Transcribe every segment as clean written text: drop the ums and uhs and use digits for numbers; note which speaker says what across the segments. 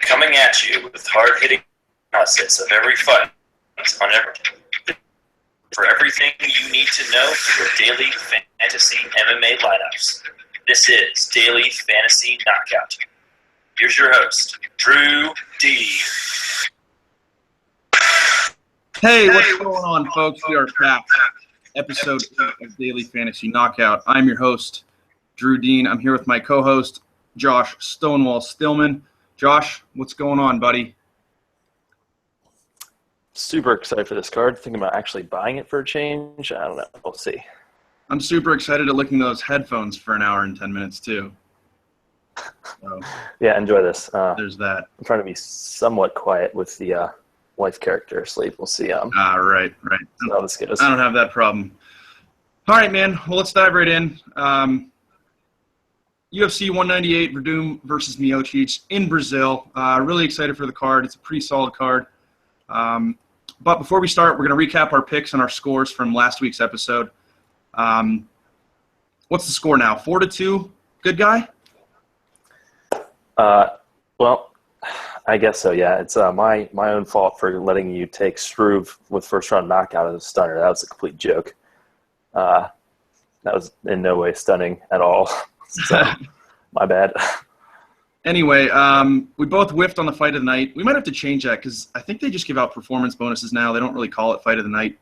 Speaker 1: coming at you with hard-hitting analysis of every fight on for everything you need to know for your daily fantasy MMA lineups. This is Daily Fantasy Knockout. Here's your host, Drew D.
Speaker 2: Hey, what's going on, folks? We are back. Episode 8 of Daily Fantasy Knockout. I'm your host, Drew Dean. I'm here with my co-host, Josh Stonewall Stillman. Josh, what's going on, buddy?
Speaker 3: Super excited for this card. Thinking about actually buying it for a change. I don't know. We'll see.
Speaker 2: I'm super excited at looking at those headphones for an hour and 10 minutes, too. So,
Speaker 3: yeah, enjoy this.
Speaker 2: there's that.
Speaker 3: I'm trying to be somewhat quiet with the wife character asleep. We'll see.
Speaker 2: Right.
Speaker 3: See how this goes.
Speaker 2: I don't have that problem. All right, man. Well, let's dive right in. UFC 198, Werdum versus Miocic in Brazil. Really excited for the card. It's a pretty solid card. But before we start, we're going to recap our picks and our scores from last week's episode. What's the score now? 4-2? Good guy?
Speaker 3: Well, I guess so, yeah. It's my own fault for letting you take Struve with first-round knockout as a stunner. That was a complete joke. That was in no way stunning at all. So, my bad.
Speaker 2: Anyway, we both whiffed on the fight of the night. We might have to change that because I think they just give out performance bonuses now. They don't really call it fight of the night.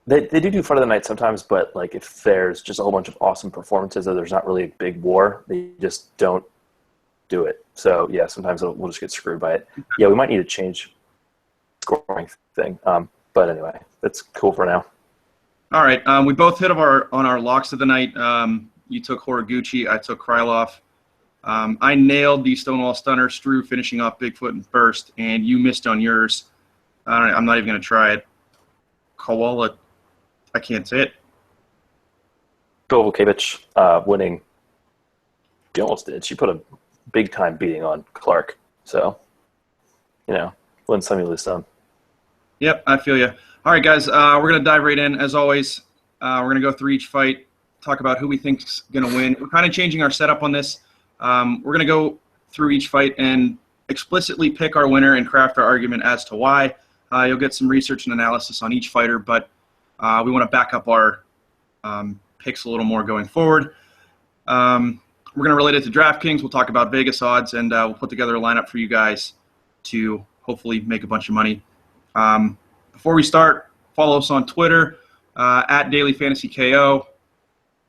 Speaker 3: They do fight of the night sometimes, but like if there's just a whole bunch of awesome performances or there's not really a big war, they just don't do it. So, yeah, sometimes we'll just get screwed by it. Yeah, we might need to change the scoring thing. But anyway, that's cool for now.
Speaker 2: All right. We both hit on our locks of the night. You took Horiguchi. I took Krylov. I nailed the Stonewall Stunner, Struve finishing off Bigfoot and First, and you missed on yours. I'm not even going to try it. Koala, I can't say it.
Speaker 3: Kovalevich winning. She almost did. She put a big-time beating on Clark. So, win some, you lose some.
Speaker 2: Yep, I feel you. All right, guys, we're going to dive right in. As always, we're going to go through each fight, talk about who we think's going to win. We're kind of changing our setup on this. We're going to go through each fight and explicitly pick our winner and craft our argument as to why. You'll get some research and analysis on each fighter, but we want to back up our picks a little more going forward. We're going to relate it to DraftKings. We'll talk about Vegas odds, and we'll put together a lineup for you guys to hopefully make a bunch of money. Before we start, follow us on Twitter, at DailyFantasyKO.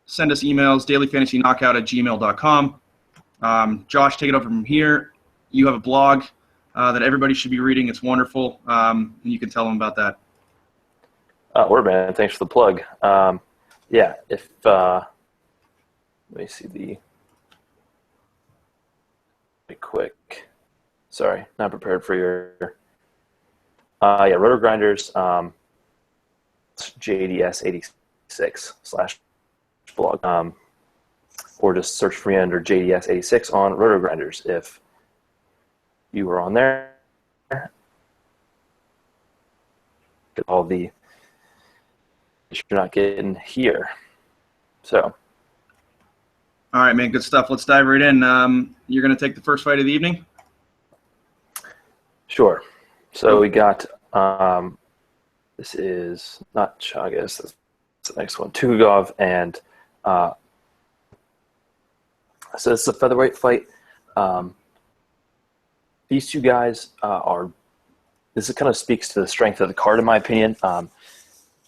Speaker 2: Send us emails, dailyfantasyknockout@gmail.com. Josh, take it over from here. You have a blog that everybody should be reading. It's wonderful, and you can tell them about that.
Speaker 3: Word, man. Thanks for the plug. Yeah, if let me see the quick. Sorry, not prepared for your. Yeah, Roto Grinders, JDS86/blog, or just search for me under JDS86 on Roto Grinders if you were on there. Get all the you're not getting here. So.
Speaker 2: All right, man, good stuff. Let's dive right in. You're going to take the first fight of the evening?
Speaker 3: Sure. So we got, this is not Chagas, that's the next one, Tugov, and so this is a featherweight fight. These two guys this kind of speaks to the strength of the card, in my opinion.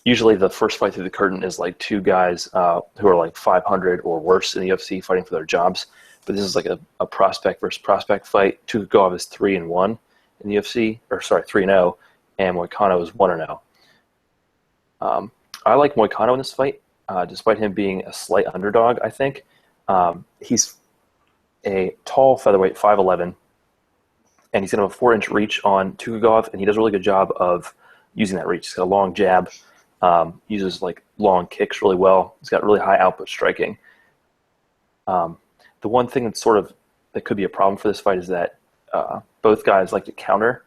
Speaker 3: Usually the first fight through the curtain is like two guys who are like 500 or worse in the UFC fighting for their jobs, but this is like a prospect versus prospect fight. Tugov is 3-1. In the UFC, 3-0, and Moicano is 1-0. I like Moicano in this fight, despite him being a slight underdog, I think. He's a tall featherweight, 5'11", and he's going to have a 4-inch reach on Tugov, and he does a really good job of using that reach. He's got a long jab, uses like long kicks really well. He's got really high output striking. The one thing that could be a problem for this fight is that both guys like to counter,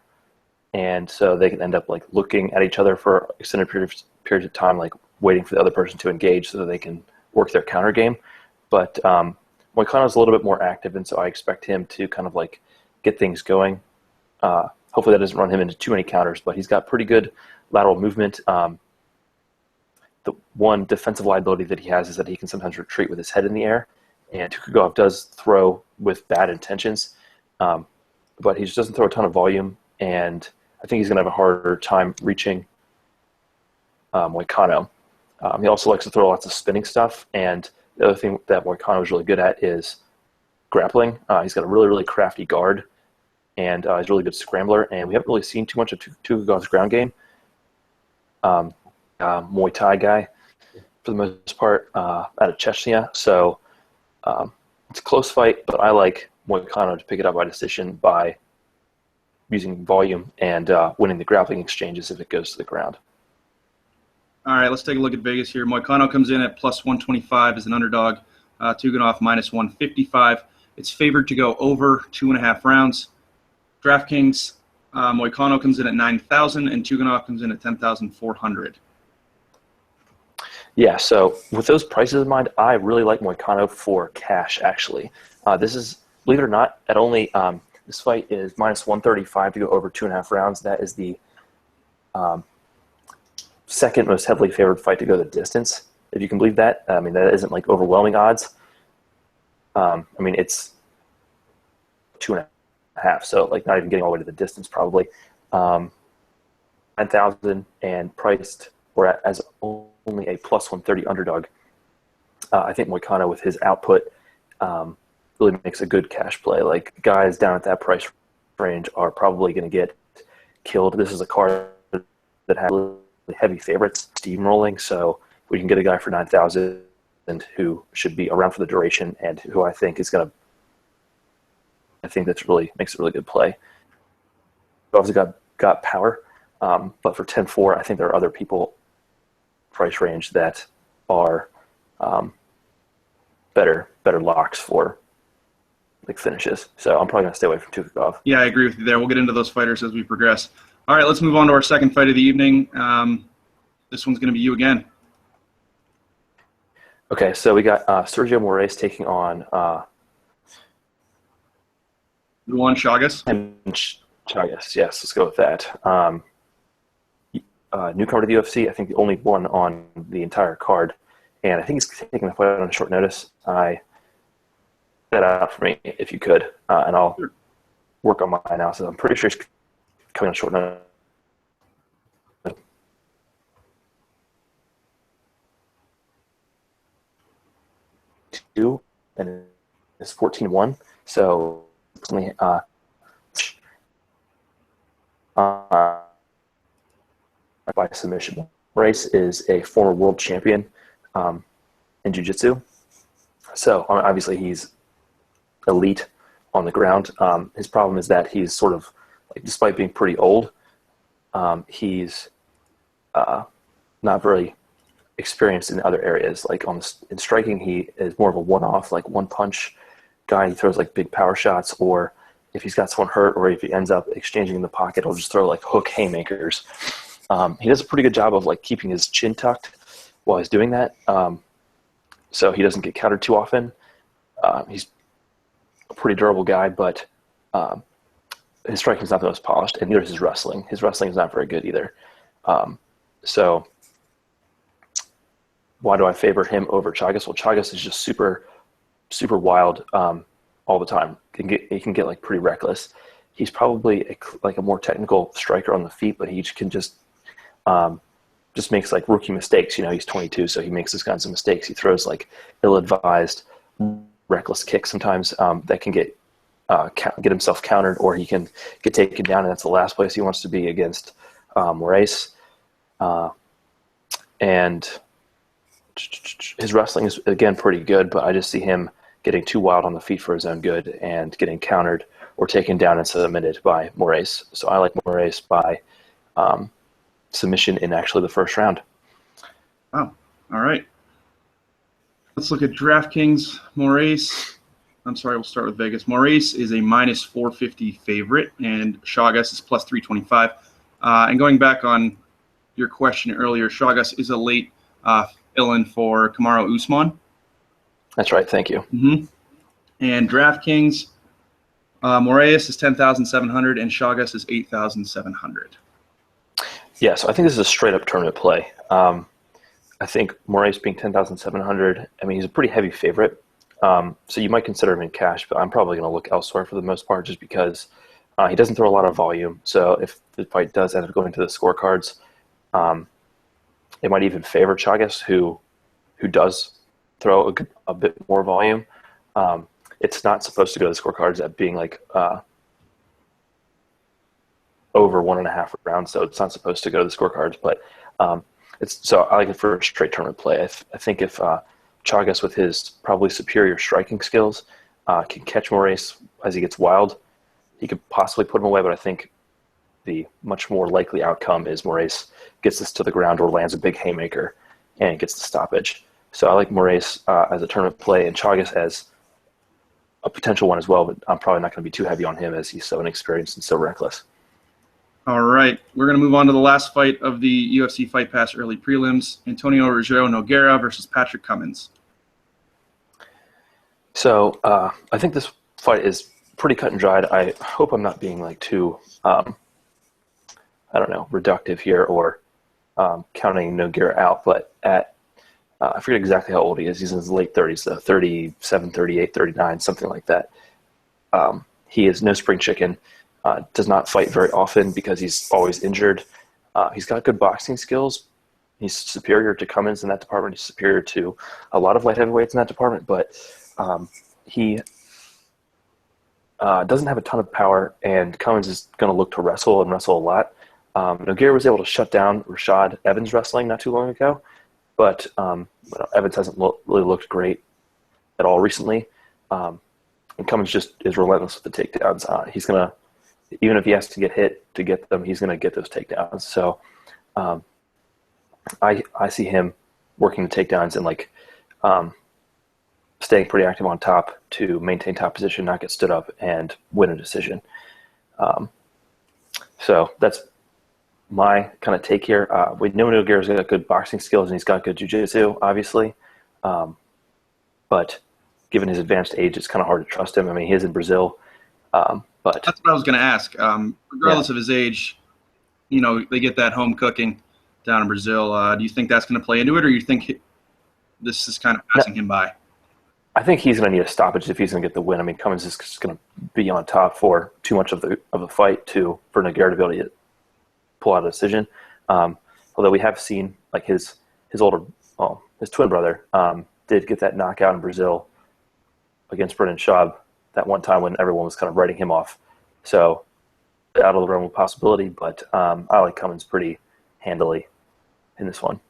Speaker 3: and so they can end up like looking at each other for extended periods of time, like waiting for the other person to engage so that they can work their counter game. But Moicano's a little bit more active, and so I expect him to kind of like get things going. Hopefully that doesn't run him into too many counters, but he's got pretty good lateral movement. The one defensive liability that he has is that he can sometimes retreat with his head in the air, and Tukagov does throw with bad intentions, but he just doesn't throw a ton of volume, and I think he's going to have a harder time reaching Moicano. He also likes to throw lots of spinning stuff, and the other thing that Moicano is really good at is grappling. He's got a really, really crafty guard, and he's a really good scrambler, and we haven't really seen too much of Tukagov's ground game. Muay Thai guy for the most part out of Chechnya, so it's a close fight, but I like Moicano to pick it up by decision by using volume and winning the grappling exchanges if it goes to the ground.
Speaker 2: All right, let's take a look at Vegas here. Moicano comes in at plus 125 as an underdog. Tuganov minus 155. It's favored to go over 2.5 rounds. DraftKings, Moicano comes in at 9,000 and Tuganov comes in at 10,400.
Speaker 3: Yeah, so with those prices in mind, I really like Moicano for cash, actually. This is, believe it or not, at only this fight is minus 135 to go over 2.5 rounds. That is the second most heavily favored fight to go the distance, if you can believe that. I mean, that isn't like overwhelming odds. I mean, it's 2.5, so like not even getting all the way to the distance probably. 9,000 and priced or as only a plus 130 underdog. I think Moicano with his output really makes a good cash play. Like guys down at that price range are probably going to get killed. This is a card that has really heavy favorites steamrolling, so we can get a guy for 9,000 who should be around for the duration and who I think is going to, I think that's really makes a really good play. Obviously got power, but for 10-4, I think there are other people price range that are better locks for like finishes. So I'm probably going to stay away from Tukagov.
Speaker 2: Yeah, I agree with you there. We'll get into those fighters as we progress. All right, let's move on to our second fight of the evening. This one's going to be you again.
Speaker 3: Okay, so we got Sergio Moraes taking on
Speaker 2: Juan Chagas.
Speaker 3: And Chagas, yes, let's go with that. Newcomer to the UFC, I think the only one on the entire card, and I think he's taking the fight on short notice. Get that out for me if you could, and I'll work on my analysis. I'm pretty sure he's coming on short notice. And it's 14-1, so it's only by submission. Moraes is a former world champion in jiu-jitsu, so obviously he's elite on the ground. His problem is that he's sort of, like, despite being pretty old, he's not very experienced in other areas. Like in striking, he is more of a one-off, like one-punch guy. He throws like big power shots, or if he's got someone hurt, or if he ends up exchanging in the pocket, he'll just throw like hook haymakers. He does a pretty good job of like keeping his chin tucked while he's doing that, so he doesn't get countered too often. He's a pretty durable guy, but his striking is not the most polished, and neither is his wrestling. His wrestling is not very good either. So why do I favor him over Chagas? Well, Chagas is just super, super wild all the time. He can get like pretty reckless. He's probably like a more technical striker on the feet, but he can just makes like rookie mistakes. You know, he's 22, so he makes those kinds of mistakes. He throws like ill-advised, reckless kicks sometimes that can get himself countered, or he can get taken down, and that's the last place he wants to be against Moraes. And his wrestling is, again, pretty good, but I just see him getting too wild on the feet for his own good and getting countered or taken down and submitted by Moraes. So I like Moraes by submission in actually the first round.
Speaker 2: Wow. All right. Let's look at DraftKings. Moraes. I'm sorry, we'll start with Vegas. Moraes is a minus 450 favorite, and Chagas is plus 325. And going back on your question earlier, Chagas is a late fill-in for Kamaru Usman.
Speaker 3: That's right. Thank you.
Speaker 2: Mm-hmm. And DraftKings, Moraes is 10,700 and Chagas is 8,700.
Speaker 3: Yeah, so I think this is a straight up tournament play. I think Moraes being 10,700, I mean, he's a pretty heavy favorite. So you might consider him in cash, but I'm probably going to look elsewhere for the most part just because he doesn't throw a lot of volume. So if the fight does end up going to the scorecards, it might even favor Chagas, who does throw a bit more volume. It's not supposed to go to the scorecards at being like over 1.5 rounds, so it's not supposed to go to the scorecards. But so I like it for a straight tournament play. I think if Chagas, with his probably superior striking skills, can catch Moraes as he gets wild, he could possibly put him away. But I think the much more likely outcome is Moraes gets this to the ground or lands a big haymaker and gets the stoppage. So I like Moraes as a tournament play and Chagas as a potential one as well, but I'm probably not going to be too heavy on him as he's so inexperienced and so reckless.
Speaker 2: All right, we're going to move on to the last fight of the UFC Fight Pass early prelims, Antonio Rogério Nogueira versus Patrick Cummins.
Speaker 3: So I think this fight is pretty cut and dried. I hope I'm not being like too, I don't know, reductive here or counting Nogueira out, but at I forget exactly how old he is. He's in his late 30s, though, 37, 38, 39, something like that. He is no spring chicken, does not fight very often because he's always injured. He's got good boxing skills. He's superior to Cummins in that department. He's superior to a lot of light heavyweights in that department, but he doesn't have a ton of power, and Cummins is going to look to wrestle and wrestle a lot. Nogueira was able to shut down Rashad Evans' wrestling not too long ago, but Evans hasn't really looked great at all recently. And Cummins just is relentless with the takedowns. He's going to, even if he has to get hit to get them, he's going to get those takedowns. So I see him working the takedowns and staying pretty active on top to maintain top position, not get stood up, and win a decision. So that's my kind of take here. We know Nogueira's got good boxing skills and he's got good jiu-jitsu, obviously. But given his advanced age, it's kind of hard to trust him. I mean, he is in Brazil. But
Speaker 2: that's what I was going to ask. Regardless of his age, you know, they get that home cooking down in Brazil. Do you think that's going to play into it, or you think this is kind of passing him by?
Speaker 3: I think he's going to need a stoppage if he's going to get the win. I mean, Cummins is just going to be on top for too much of the fight for Nogueira to be able to pull out a decision. Although we have seen like his twin brother did get that knockout in Brazil against Brendan Schaub that one time when everyone was kind of writing him off. So out of the realm of possibility, but I like Cummins pretty handily in this one.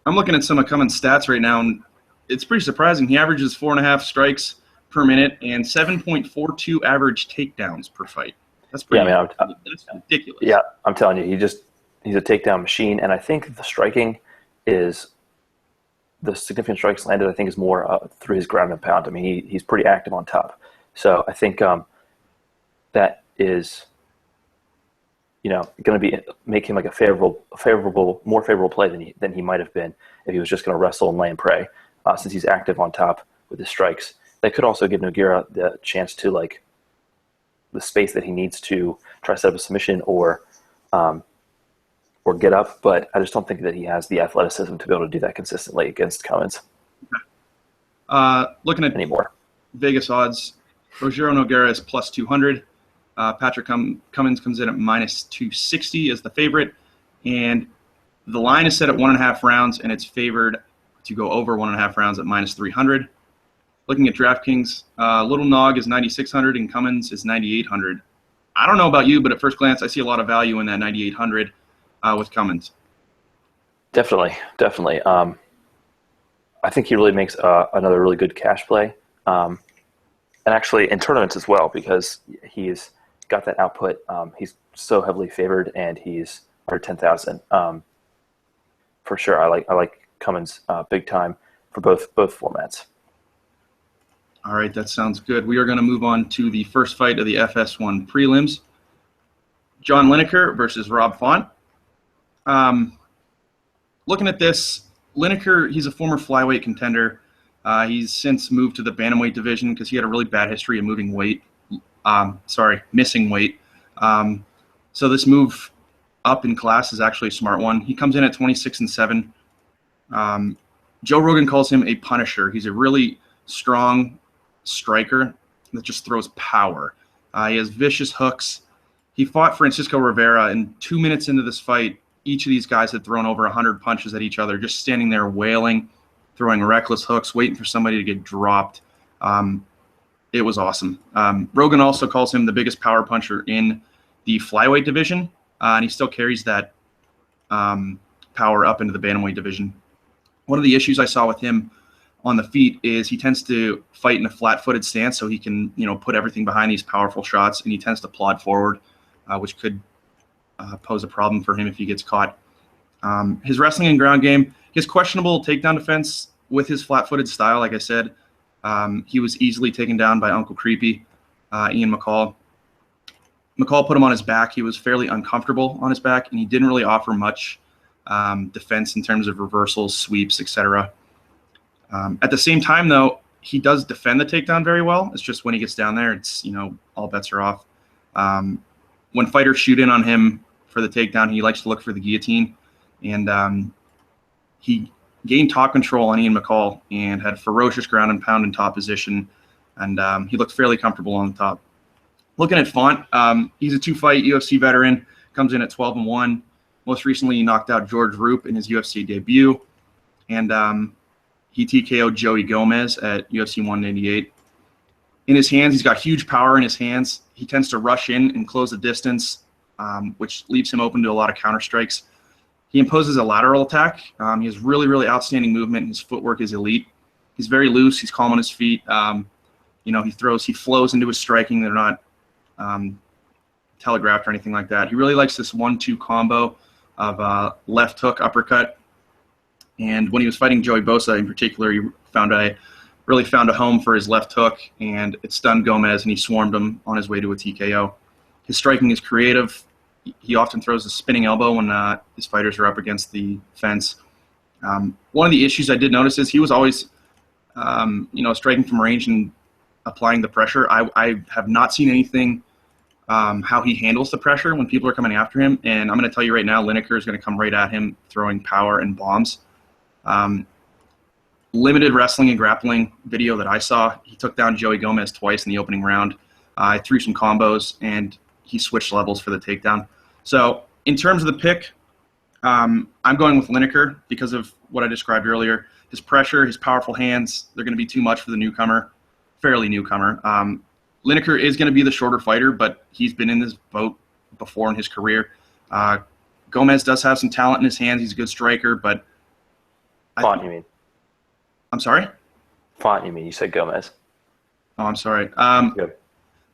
Speaker 2: I'm looking at some of Cummins' stats right now, and it's pretty surprising. He averages 4.5 strikes per minute and 7.42 average takedowns per fight. That's pretty.
Speaker 3: Yeah,
Speaker 2: that's ridiculous.
Speaker 3: Yeah, I'm telling you, he's a takedown machine, and I think the striking is the significant strikes landed. I think is more through his ground and pound. I mean, he's pretty active on top. So I think that is, going to make him like a more favorable play than he might have been if he was just going to wrestle and lay and pray. Since he's active on top with his strikes, that could also give Nogueira the chance to the space that he needs to try to set up a submission or get up. But I just don't think that he has the athleticism to be able to do that consistently against Cummins.
Speaker 2: Looking at
Speaker 3: anymore
Speaker 2: Vegas odds, Rogério Nogueira is plus 200. Patrick Cummins comes in at minus 260 as the favorite, and the line is set at 1.5 rounds, and it's favored to go over 1.5 rounds at minus 300. Looking at DraftKings, Little Nog is 9,600 and Cummins is 9,800. I don't know about you, but at first glance, I see a lot of value in that 9,800 with Cummins.
Speaker 3: Definitely. I think he really makes another really good cash play, and actually in tournaments as well because he's got that output. He's so heavily favored, and he's under 10,000. For sure, I like Cummins big time for both formats.
Speaker 2: All right, that sounds good. We are going to move on to the first fight of the FS1 prelims. John Lineker versus Rob Font. Looking at this, Lineker, he's a former flyweight contender. He's since moved to the bantamweight division because he had a really bad history of moving weight missing weight. So this move up in class is actually a smart one. He comes in at 26-7. Joe Rogan calls him a punisher. He's a really strong striker that just throws power. He has vicious hooks. He fought Francisco Rivera, and 2 minutes into this fight, each of these guys had thrown over 100 punches at each other, just standing there wailing, throwing reckless hooks, waiting for somebody to get dropped. It was awesome. Rogan also calls him the biggest power puncher in the flyweight division, and he still carries that power up into the bantamweight division. One of the issues I saw with him on the feet is he tends to fight in a flat-footed stance, so he can, put everything behind these powerful shots, and he tends to plod forward, which could pose a problem for him if he gets caught. His wrestling and ground game, his questionable takedown defense with his flat-footed style, like I said, he was easily taken down by Uncle Creepy, Ian McCall. McCall put him on his back. He was fairly uncomfortable on his back, and he didn't really offer much defense in terms of reversals, sweeps, etc. At the same time, though, he does defend the takedown very well. It's just when he gets down there, it's, all bets are off. When fighters shoot in on him for the takedown, he likes to look for the guillotine. And he gained top control on Ian McCall and had ferocious ground and pound in top position. And he looked fairly comfortable on the top. Looking at Font, he's a 2-fight UFC veteran, comes in at 12-1. Most recently, he knocked out George Roop in his UFC debut. And he TKO'd Joey Gomez at UFC 188. In his hands, he's got huge power in his hands. He tends to rush in and close the distance, which leaves him open to a lot of counter strikes. He imposes a lateral attack. He has really, really outstanding movement. His footwork is elite. He's very loose. He's calm on his feet. He flows into his striking. They're not telegraphed or anything like that. He really likes this 1-2 combo of left hook, uppercut. And when he was fighting Joey Bosa in particular, he really found a home for his left hook, and it stunned Gomez, and he swarmed him on his way to a TKO. His striking is creative. He often throws a spinning elbow when his fighters are up against the fence. One of the issues I did notice is he was always, striking from range and applying the pressure. I have not seen anything how he handles the pressure when people are coming after him, and I'm going to tell you right now, Lineker is going to come right at him throwing power and bombs. Limited wrestling and grappling video that I saw, he took down Joey Gomez twice in the opening round. I threw some combos, and he switched levels for the takedown. So in terms of the pick, I'm going with Lineker because of what I described earlier. His pressure, his powerful hands, they're going to be too much for the newcomer, fairly newcomer. Lineker is going to be the shorter fighter, but he's been in this boat before in his career. Gomez does have some talent in his hands. He's a good striker, but...
Speaker 3: Font, you mean?
Speaker 2: I'm sorry?
Speaker 3: Font, you mean? You said Gomez.
Speaker 2: Oh, I'm sorry.
Speaker 3: Good.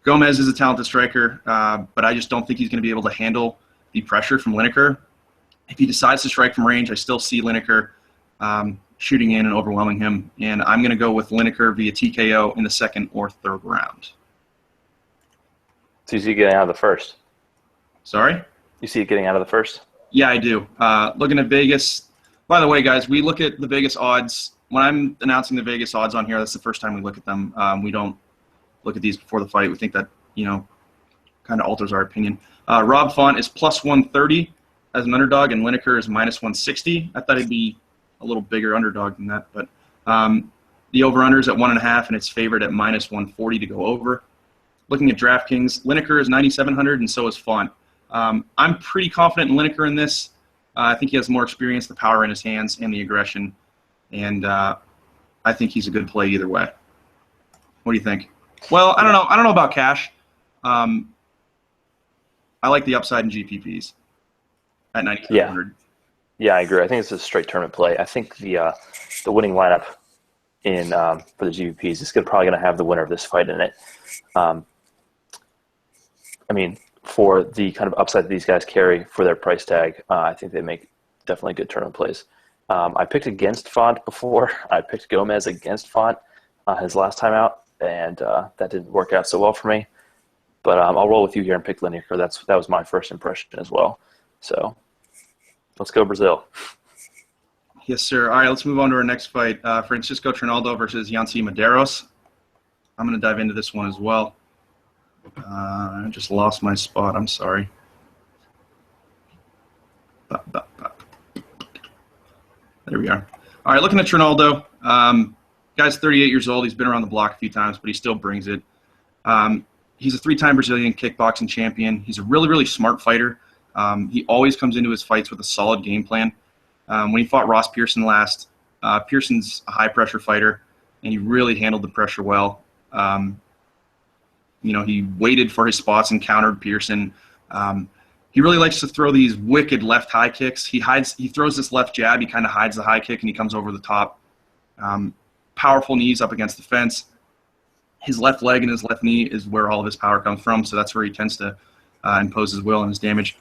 Speaker 2: Gomez is a talented striker, but I just don't think he's going to be able to handle the pressure from Lineker. If he decides to strike from range, I still see Lineker shooting in and overwhelming him, and I'm going to go with Lineker via TKO in the second or third round.
Speaker 3: So you see it getting out of the first?
Speaker 2: Sorry?
Speaker 3: You see it getting out of the first?
Speaker 2: Yeah, I do. Looking at Vegas. By the way, guys, we look at the Vegas odds. When I'm announcing the Vegas odds on here, that's the first time we look at them. We don't look at these before the fight. We think that, kind of alters our opinion. Rob Font is plus 130 as an underdog, and Lineker is minus 160. I thought he'd be a little bigger underdog than that, but the over-under is at 1.5, and it's favored at minus 140 to go over. Looking at DraftKings, Lineker is 9,700, and so is Font. I'm pretty confident in Lineker in this. I think he has more experience, the power in his hands, and the aggression, and I think he's a good play either way. What do you think? Well, I don't know. I don't know about cash. I like the upside in GPPs at 9,700.
Speaker 3: Yeah, I agree. I think it's a straight tournament play. I think the winning lineup in for the GPPs is probably going to have the winner of this fight in it. For the kind of upside that these guys carry for their price tag, I think they make definitely good tournament plays. I picked against Font before. I picked Gomez against Font his last time out, and that didn't work out so well for me. But I'll roll with you here and pick Lineker. That was my first impression as well. So let's go Brazil.
Speaker 2: Yes, sir. All right, let's move on to our next fight. Francisco Trinaldo versus Yancy Medeiros. I'm going to dive into this one as well. I just lost my spot. I'm sorry. There we are. All right, looking at Trinaldo. Guy's 38 years old. He's been around the block a few times, but he still brings it. He's a 3-time Brazilian kickboxing champion. He's a really, really smart fighter. He always comes into his fights with a solid game plan. When he fought Ross Pearson last, Pearson's a high-pressure fighter, and he really handled the pressure well. He waited for his spots and countered Pearson. He really likes to throw these wicked left high kicks. He throws this left jab. He kind of hides the high kick, and he comes over the top. Powerful knees up against the fence. His left leg and his left knee is where all of his power comes from, so that's where he tends to impose his will and his damage.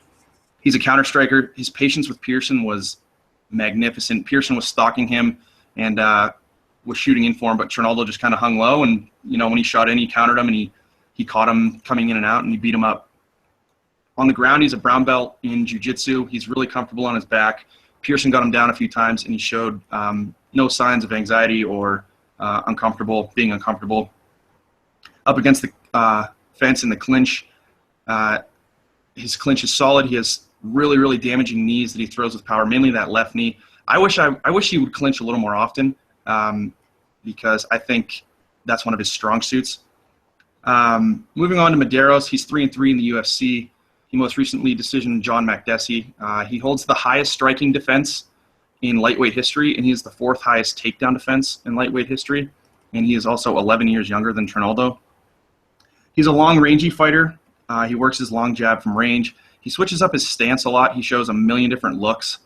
Speaker 2: He's a counter striker. His patience with Pearson was magnificent. Pearson was stalking him and was shooting in for him, but Trinaldo just kind of hung low, and when he shot in, he countered him, and he caught him coming in and out, and he beat him up. On the ground, he's a brown belt in jiu-jitsu. He's really comfortable on his back. Pearson got him down a few times, and he showed no signs of anxiety or being uncomfortable. Up against the fence in the clinch, his clinch is solid. He has really, really damaging knees that he throws with power, mainly that left knee. I wish he would clinch a little more often because I think that's one of his strong suits. Moving on to Medeiros, he's 3-3 in the UFC. He most recently decisioned John Makdessi. He holds the highest striking defense in lightweight history, and he is the 4th highest takedown defense in lightweight history. And he is also 11 years younger than Trinaldo. He's a long, rangy fighter. He works his long jab from range. He switches up his stance a lot. He shows a million different looks.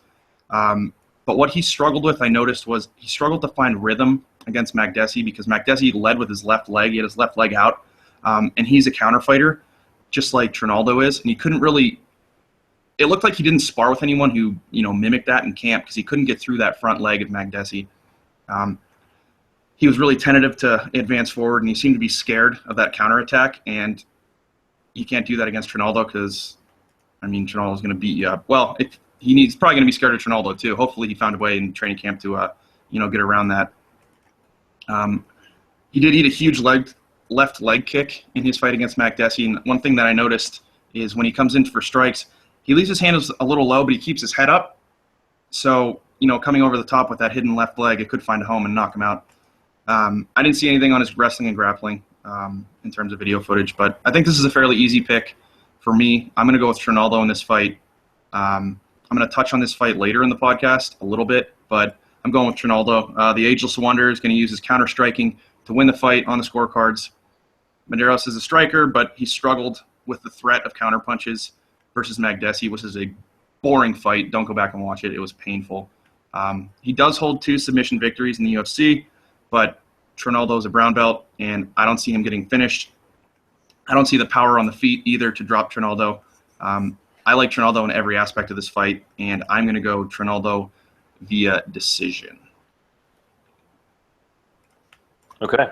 Speaker 2: But what he struggled with, I noticed, was he struggled to find rhythm against Makdessi because Makdessi led with his left leg. He had his left leg out. And he's a counter fighter, just like Trinaldo is. And he couldn't really – it looked like he didn't spar with anyone who, mimicked that in camp because he couldn't get through that front leg of Makdessi. He was really tentative to advance forward, and he seemed to be scared of that counterattack. And you can't do that against Trinaldo because, Trinaldo's going to beat you up. Well, he's probably going to be scared of Trinaldo too. Hopefully he found a way in training camp to, get around that. He did eat a huge left leg kick in his fight against Makdessi. And one thing that I noticed is when he comes in for strikes, he leaves his hand a little low, but he keeps his head up. So, coming over the top with that hidden left leg, it could find a home and knock him out. I didn't see anything on his wrestling and grappling in terms of video footage, but I think this is a fairly easy pick for me. I'm going to go with Trinaldo in this fight. I'm going to touch on this fight later in the podcast a little bit, but I'm going with Trinaldo. The Ageless Wonder is going to use his counter-striking to win the fight on the scorecards. Medeiros is a striker, but he struggled with the threat of counterpunches versus Makdessi, which is a boring fight. Don't go back and watch it. It was painful. He does hold 2 submission victories in the UFC, but Trinaldo is a brown belt, and I don't see him getting finished. I don't see the power on the feet either to drop Trinaldo. I like Trinaldo in every aspect of this fight, and I'm going to go Trinaldo via decision.
Speaker 3: Okay.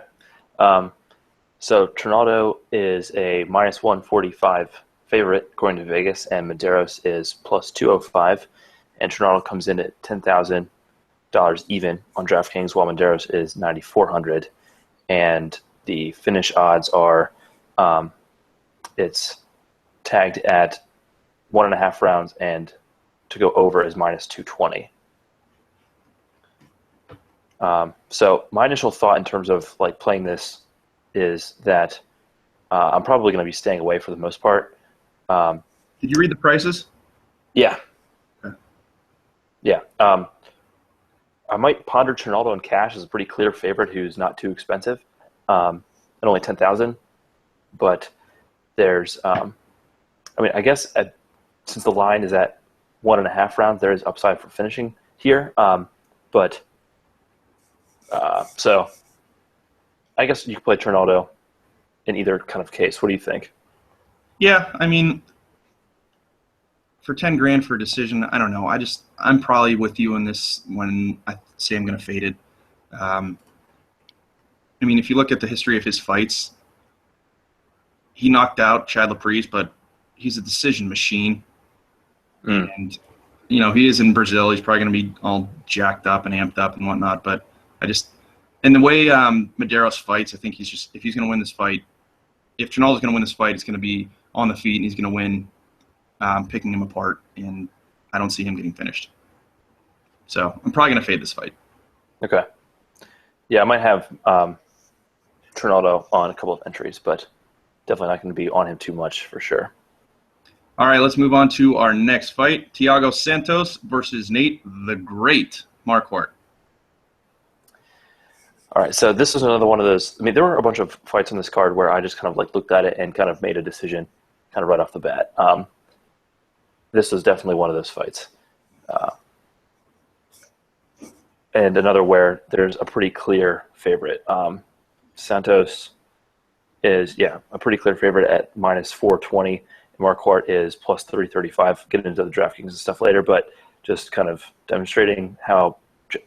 Speaker 3: So Trinaldo is a minus 145 favorite according to Vegas, and Medeiros is plus 205, and Trinaldo comes in at $10,000 even on DraftKings, while Medeiros is $9,400, and the finish odds are it's tagged at 1.5 rounds, and to go over is minus 220. So my initial thought in terms of playing this is that I'm probably going to be staying away for the most part.
Speaker 2: Did you read the prices?
Speaker 3: Yeah.
Speaker 2: Okay.
Speaker 3: Yeah. I might ponder Trinaldo in cash as a pretty clear favorite who's not too expensive, at only $10,000. But there's, I guess since the line is at 1.5 rounds, there is upside for finishing here. So I guess you could play Trinaldo in either kind of case. What do you think?
Speaker 2: Yeah, for $10,000 for a decision, I don't know. I'm probably with you on this when I say I'm going to fade it. If you look at the history of his fights, he knocked out Chad Laprise, but he's a decision machine. And, he is in Brazil. He's probably going to be all jacked up and amped up and whatnot. But and the way Medeiros fights, I think if he's going to win this fight, if Trinaldo's going to win this fight, it's going to be on the feet, and he's going to win picking him apart, and I don't see him getting finished. So I'm probably going to fade this fight.
Speaker 3: Okay. Yeah, I might have Trinaldo on a couple of entries, but definitely not going to be on him too much for sure.
Speaker 2: All right, let's move on to our next fight. Thiago Santos versus Nate the Great Marquardt.
Speaker 3: All right, so this is another one of those. I mean, there were a bunch of fights on this card where I just kind of like looked at it and kind of made a decision kind of right off the bat. This was definitely one of those fights. And another where there's a pretty clear favorite. Santos is, a pretty clear favorite at minus 420. Marquardt is plus 335. Get into the DraftKings and stuff later, but just kind of demonstrating how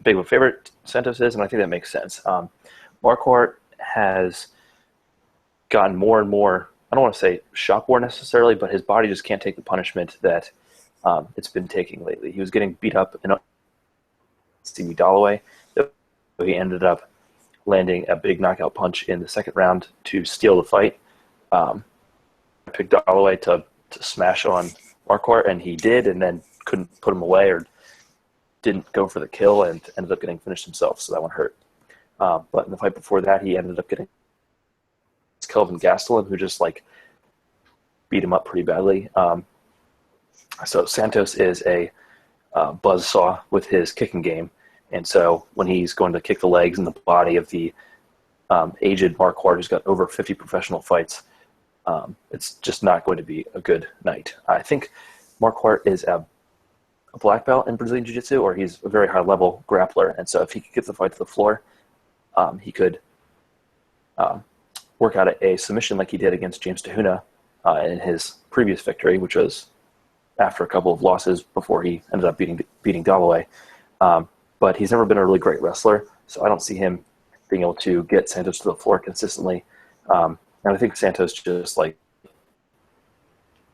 Speaker 3: big of a favorite Santos is, and I think that makes sense. Marquardt has gotten more and more, I don't want to say shock war necessarily, but his body just can't take the punishment that it's been taking lately. He was getting beat up in Stevie Dalloway. He ended up landing a big knockout punch in the second round to steal the fight. I picked Dalloway to smash on Marquardt, and he did, and then couldn't put him away or didn't go for the kill and ended up getting finished himself, so that one hurt. But in the fight before that, he ended up getting Kelvin Gastelum, who just like beat him up pretty badly. So Santos is a buzzsaw with his kicking game, and so when he's going to kick the legs and the body of the aged Marquardt, who's got over 50 professional fights, it's just not going to be a good night. I think Marquardt is a black belt in Brazilian Jiu-Jitsu, or he's a very high-level grappler, and so if he could get the fight to the floor, he could work out a submission like he did against James Tahuna in his previous victory, which was after a couple of losses before he ended up beating Dalloway. But he's never been a really great wrestler, so I don't see him being able to get Santos to the floor consistently. And I think Santos just like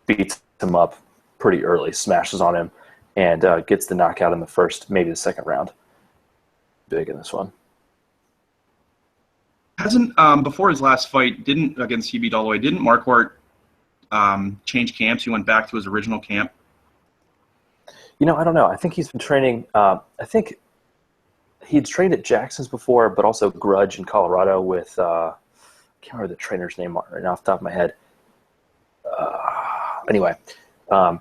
Speaker 3: beats him up pretty early, smashes on him, and gets the knockout in the first, maybe the second round. Big in this one.
Speaker 2: Hasn't before his last fight, against CB Dalloway, didn't Marquardt change camps? He went back to his original camp.
Speaker 3: I don't know. I think he's been training. I think he'd trained at Jackson's before, but also Grudge in Colorado with. I can't remember the trainer's name right now off the top of my head. Anyway, but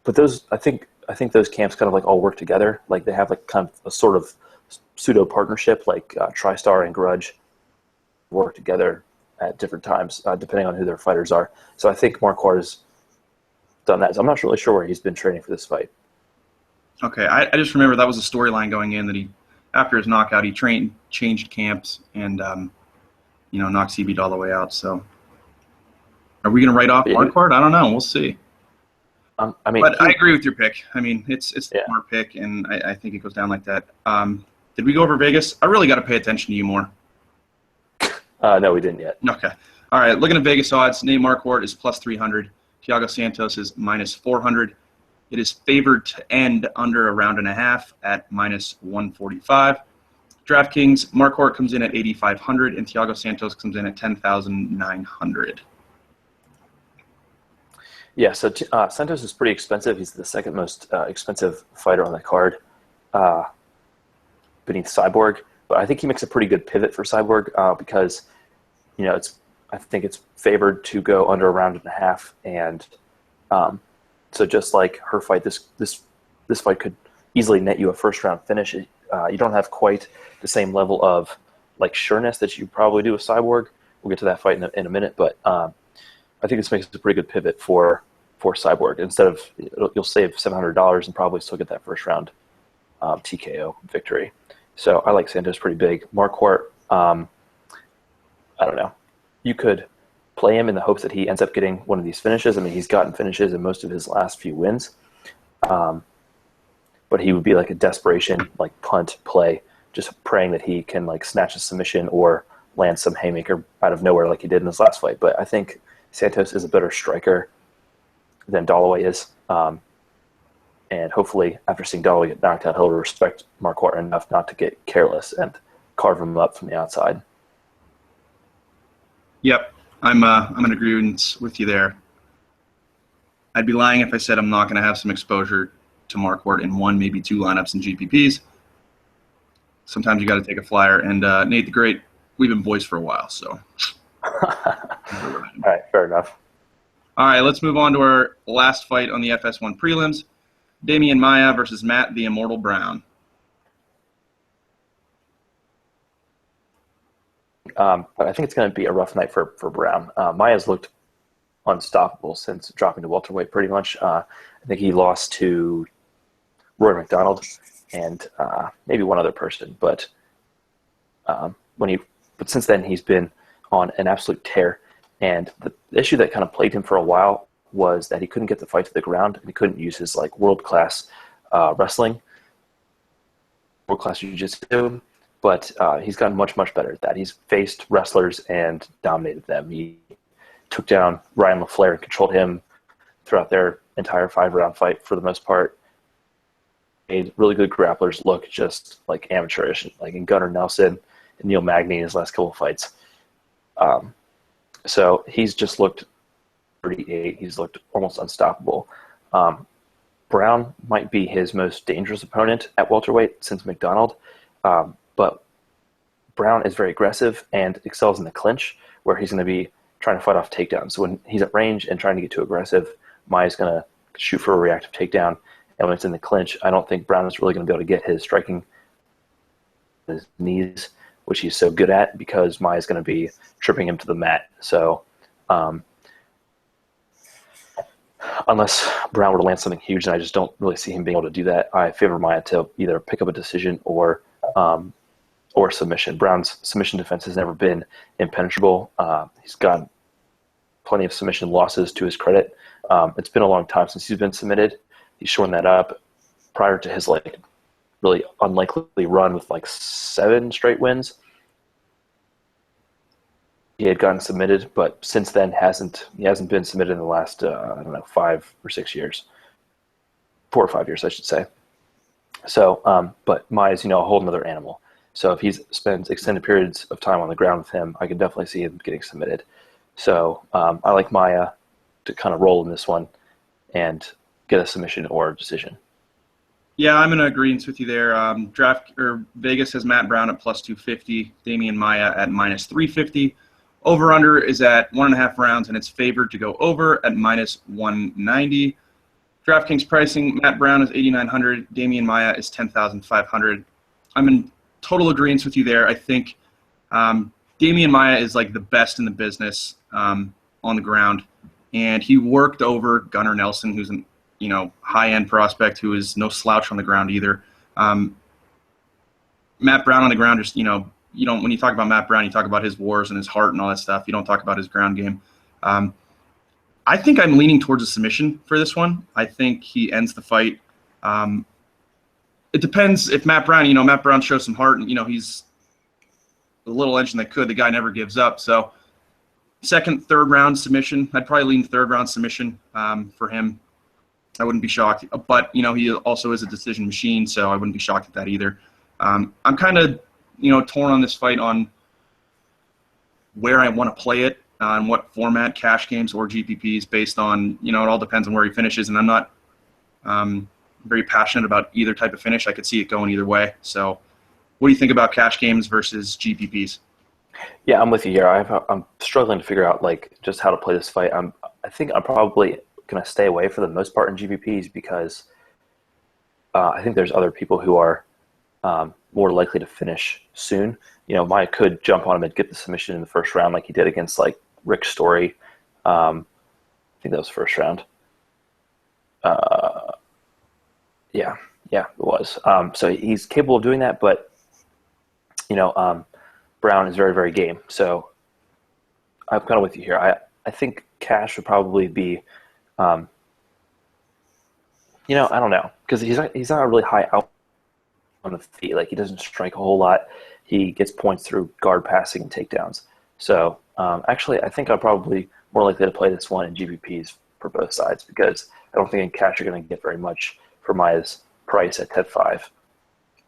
Speaker 3: those I think those camps kind of like all work together. Like they have like kind of a sort of pseudo partnership, like TriStar and Grudge work together at different times, depending on who their fighters are. So I think Marquardt has done that. So I'm not really sure where he's been training for this fight.
Speaker 2: Okay, I just remember that was a storyline going in that he, after his knockout, he changed camps and knocked CB Dalloway out. So are we going to write off Marquardt? I don't know. We'll see. I agree with your pick. I mean, it's a smart pick, and I think it goes down like that. Did we go over Vegas? I really got to pay attention to you more.
Speaker 3: No, we didn't yet.
Speaker 2: Okay. All right, looking at Vegas odds, Nate Marquardt is plus 300. Thiago Santos is minus 400. It is favored to end under a round and a half at minus 145. DraftKings, Marquardt comes in at 8,500, and Thiago Santos comes in at 10,900.
Speaker 3: Yeah, so Santos is pretty expensive. He's the second most expensive fighter on the card, beneath Cyborg. But I think he makes a pretty good pivot for Cyborg because, I think it's favored to go under a round and a half, and so just like her fight, this fight could easily net you a first round finish. You don't have quite the same level of like sureness that you probably do with Cyborg. We'll get to that fight in a minute, but I think this makes a pretty good pivot for Cyborg. Instead of you'll save $700 and probably still get that first round TKO victory. So I like Santos pretty big. Marquardt, I don't know. You could play him in the hopes that he ends up getting one of these finishes. I mean, he's gotten finishes in most of his last few wins. But he would be like a desperation, like punt play, just praying that he can like snatch a submission or land some haymaker out of nowhere like he did in his last fight. But I think Santos is a better striker than Dalloway is. And hopefully after seeing Dalloway get knocked out, he'll respect Marquardt enough not to get careless and carve him up from the outside.
Speaker 2: Yep. I'm in agreement with you there. I'd be lying if I said I'm not going to have some exposure to Marquardt in one, maybe two lineups in GPPs. Sometimes you got to take a flyer. And Nate the Great, we've been boys for a while, so.
Speaker 3: All right, fair enough.
Speaker 2: All right, let's move on to our last fight on the FS1 prelims. Damian Maia versus Matt the Immortal Brown.
Speaker 3: But I think it's going to be a rough night for Brown. Maia's looked unstoppable since dropping to welterweight pretty much. I think he lost to Roy McDonald and maybe one other person. But since then, he's been on an absolute tear. And the issue that kind of plagued him for a while was that he couldn't get the fight to the ground, and he couldn't use his world-class wrestling, world-class jiu-jitsu. But he's gotten much, much better at that. He's faced wrestlers and dominated them. He took down Ryan LaFleur and controlled him throughout their entire 5-round fight for the most part. Made really good grapplers look just like amateurish, like in Gunnar Nelson and Neil Magny in his last couple of fights. So he's just looked 38. He's looked almost unstoppable. Brown might be his most dangerous opponent at welterweight since McDonald. But Brown is very aggressive and excels in the clinch, where he's going to be trying to fight off takedowns. So when he's at range and trying to get too aggressive, Maia's going to shoot for a reactive takedown. And when it's in the clinch, I don't think Brown is really going to be able to get his striking his knees, which he's so good at, because Maia's going to be tripping him to the mat. So unless Brown were to land something huge, and I just don't really see him being able to do that, I favor Maia to either pick up a decision or submission. Brown's submission defense has never been impenetrable. He's got plenty of submission losses to his credit. It's been a long time since he's been submitted. He's shorn that up. Prior to his really unlikely run with 7 straight wins, he had gotten submitted, but since then he hasn't been submitted in the last 5 or 6 years, 4 or 5 years, I should say. So, but Maia's a whole other animal. So if he spends extended periods of time on the ground with him, I could definitely see him getting submitted. So I like Maia to kind of roll in this one and get a submission or a decision.
Speaker 2: Yeah, I'm in agreement with you there. Vegas has Matt Brown at plus 250, Damian Maia at minus 350. Over-under is at 1.5 rounds, and it's favored to go over at minus 190. DraftKings pricing, Matt Brown is 8,900, Damian Maia is 10,500. I'm in total agreement with you there. I think Damian Maia is the best in the business on the ground, and he worked over Gunnar Nelson, who's an high-end prospect who is no slouch on the ground either. Matt Brown on the ground, just when you talk about Matt Brown, you talk about his wars and his heart and all that stuff. You don't talk about his ground game. I think I'm leaning towards a submission for this one. I think he ends the fight. It depends if Matt Brown shows some heart, and he's the little engine that could. The guy never gives up. So second, third round submission. I'd probably lean third round submission for him. I wouldn't be shocked. But he also is a decision machine, so I wouldn't be shocked at that either. I'm kind of torn on this fight on where I want to play it, on what format, cash games or GPPs, based on, it all depends on where he finishes. And I'm not very passionate about either type of finish. I could see it going either way. So what do you think about cash games versus GPPs?
Speaker 3: Yeah, I'm with you here. I'm struggling to figure out just how to play this fight. I think I'm probably going to stay away for the most part in GPPs because I think there's other people who are more likely to finish soon. Maia could jump on him and get the submission in the first round like he did against Rick Story. I think that was first round. Yeah, it was. So he's capable of doing that, but Brown is very, very game. So I'm kind of with you here. I think cash would probably be, I don't know, because he's not a really high out on the feet. He doesn't strike a whole lot. He gets points through guard passing and takedowns. So actually, I think I'm probably more likely to play this one in GPPs for both sides because I don't think in cash you're going to get very much for Maia's price at 10.5.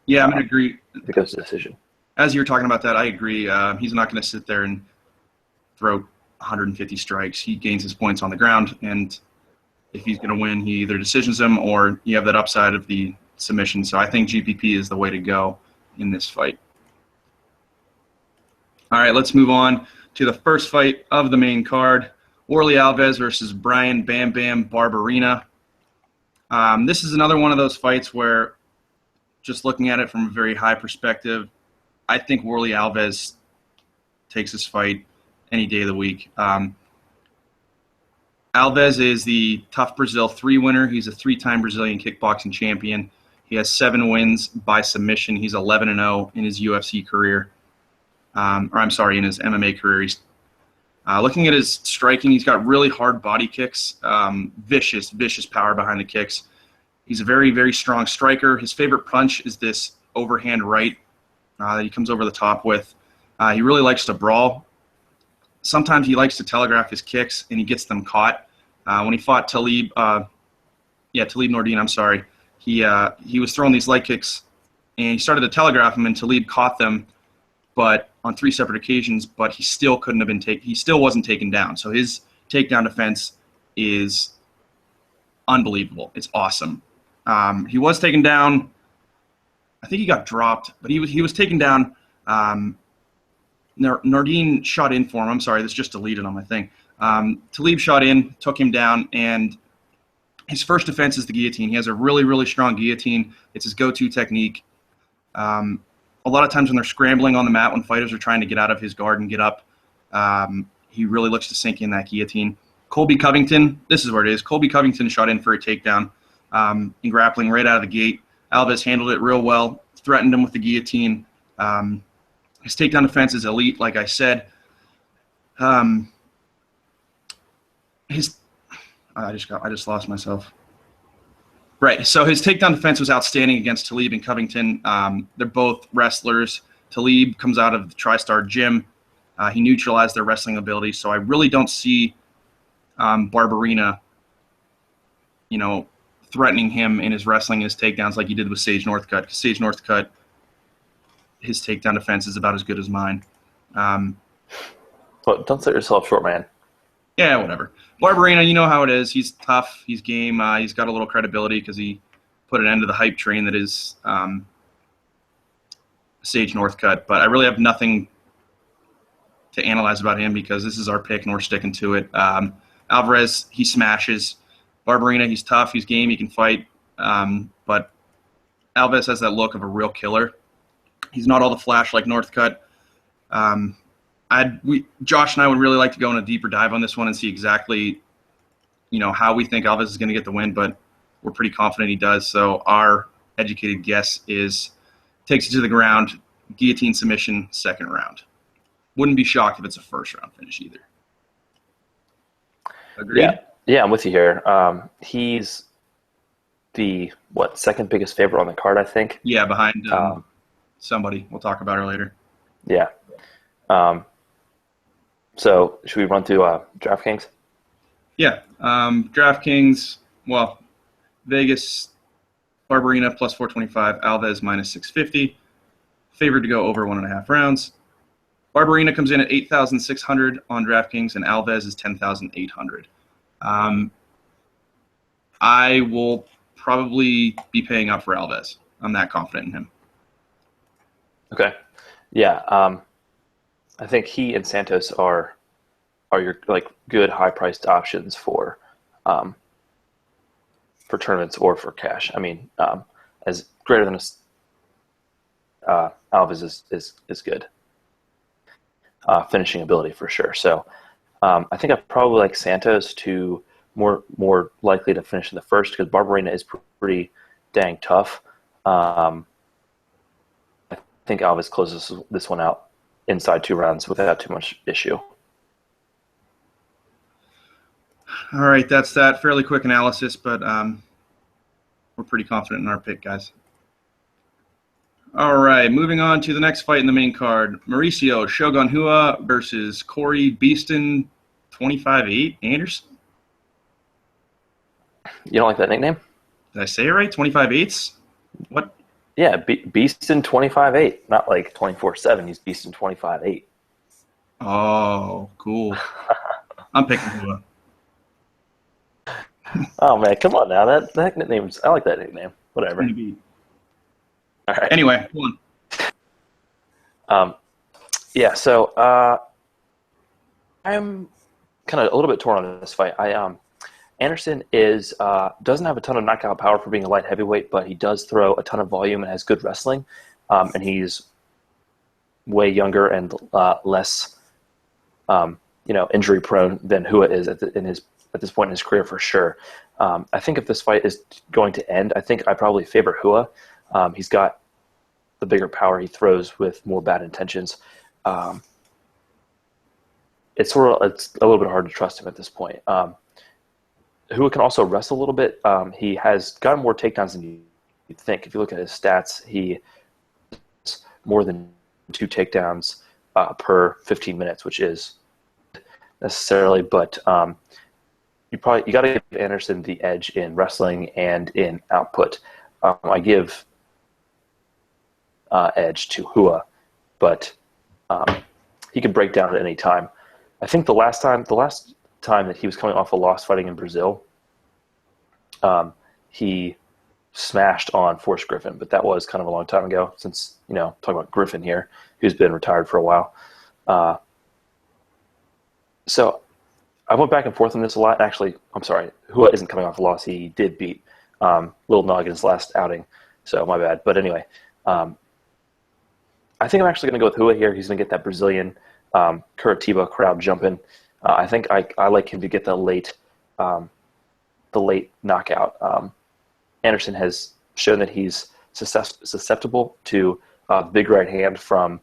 Speaker 2: Yeah, I'm going to agree.
Speaker 3: Because of the decision.
Speaker 2: As you're talking about that, I agree. He's not going to sit there and throw 150 strikes. He gains his points on the ground, and if he's going to win, he either decisions him or you have that upside of the submission. So I think GPP is the way to go in this fight. All right, let's move on to the first fight of the main card. Warlley Alves versus Brian Bam Bam Barberena. This is another one of those fights where, just looking at it from a very high perspective, I think Warlley Alves takes this fight any day of the week. Alves is the Tough Brazil 3 winner. He's a 3-time Brazilian kickboxing champion. He has 7 wins by submission. He's 11-0 in his UFC career. In his MMA career. He's, looking at his striking, he's got really hard body kicks, vicious power behind the kicks. He's a very, very strong striker. His favorite punch is this overhand right that he comes over the top with. He really likes to brawl. Sometimes he likes to telegraph his kicks, and he gets them caught. When he fought Talib Nordin, he was throwing these leg kicks, and he started to telegraph them, and Talib caught them, but on 3 separate occasions. But he still he still wasn't taken down. So his takedown defense is unbelievable. It's awesome. He was taken down. I think he got dropped, but he was taken down. Nordin shot in for him. I'm sorry, this just deleted on my thing. Talib shot in, took him down, and his first defense is the guillotine. He has a really, really strong guillotine. It's his go-to technique. A lot of times when they're scrambling on the mat, when fighters are trying to get out of his guard and get up, he really looks to sink in that guillotine. Colby Covington, this is where it is. Colby Covington shot in for a takedown in grappling right out of the gate. Alves handled it real well, threatened him with the guillotine. His takedown defense is elite, like I said. I just lost myself. Right, so his takedown defense was outstanding against Talib and Covington. They're both wrestlers. Talib comes out of the TriStar gym. He neutralized their wrestling ability, so I really don't see Barberena, threatening him in his wrestling and his takedowns like he did with Sage Northcutt. Because Sage Northcutt, his takedown defense is about as good as mine.
Speaker 3: But don't set yourself short, man.
Speaker 2: Yeah, whatever. Barberena, you know how it is. He's tough. He's game. He's got a little credibility because he put an end to the hype train that is Sage Northcutt. But I really have to analyze about him because this is our pick and we're sticking to it. Alvarez, he smashes. Barberena, he's tough, he's game, he can fight. But Alves has that look of a real killer. He's not all the flash like Northcutt. Josh and I would really like to go on a deeper dive on this one and see exactly, how we think Alves is going to get the win, but we're pretty confident he does. So our educated guess is takes it to the ground, guillotine submission, second round. Wouldn't be shocked if it's a first round finish either. Agreed?
Speaker 3: Yeah, I'm with you here. He's the second biggest favorite on the card, I think.
Speaker 2: Yeah, behind somebody we'll talk about her later.
Speaker 3: Yeah. So should we run through DraftKings?
Speaker 2: Yeah. DraftKings, Vegas, Barberena plus 425, Alves minus 650. Favored to go over 1.5 rounds. Barberena comes in at 8,600 on DraftKings, and Alves is 10,800. I will probably be paying up for Alves. I'm that confident in him.
Speaker 3: Okay. Yeah. I think he and Santos are your good high priced options for tournaments or for cash. I mean, as greater than Alves is good. Finishing ability for sure. So I think I probably like Santos to more likely to finish in the first because Barberena is pretty dang tough. I think Alves closes this one out inside 2 rounds without too much issue.
Speaker 2: All right, that's that. Fairly quick analysis, but we're pretty confident in our pick, guys. All right, moving on to the next fight in the main card. Mauricio Shogun Hua versus Corey Beeston 25-8 Anderson.
Speaker 3: You don't like that nickname?
Speaker 2: Did I say it right? 25-8s? What?
Speaker 3: Yeah, Beeston 25-8, not like 24/7. He's Beeston 25-8.
Speaker 2: Oh, cool. I'm picking Hua.
Speaker 3: Oh man, come on now. That nickname's, I like that nickname. Whatever.
Speaker 2: Gonna be.
Speaker 3: All right.
Speaker 2: Anyway, go on.
Speaker 3: Yeah. So I'm kind of a little bit torn on this fight. Anderson doesn't have a ton of knockout power for being a light heavyweight, but he does throw a ton of volume and has good wrestling. And he's way younger and less, injury prone than Hua is at this point in his career for sure. I think if this fight is going to end, I think I probably favor Hua. He's got the bigger power. He throws with more bad intentions. It's a little bit hard to trust him at this point. Hua can also wrestle a little bit. He has gotten more takedowns than you'd think. If you look at his stats, he has more than 2 takedowns per 15 minutes, which is necessarily, but you got to give Anderson the edge in wrestling and in output. I give edge to Hua, but he could break down at any time. I think the last time that he was coming off a loss fighting in Brazil, he smashed on Forrest Griffin, but that was kind of a long time ago since, talking about Griffin here, who's been retired for a while. So I went back and forth on this a lot. Actually, I'm sorry, Hua isn't coming off a loss. He did beat Lil Nog in his last outing, so my bad. But anyway, I think I'm actually going to go with Hua here. He's going to get that Brazilian Curitba crowd jumping. I think I like him to get the late knockout. Anderson has shown that he's susceptible to big right hand from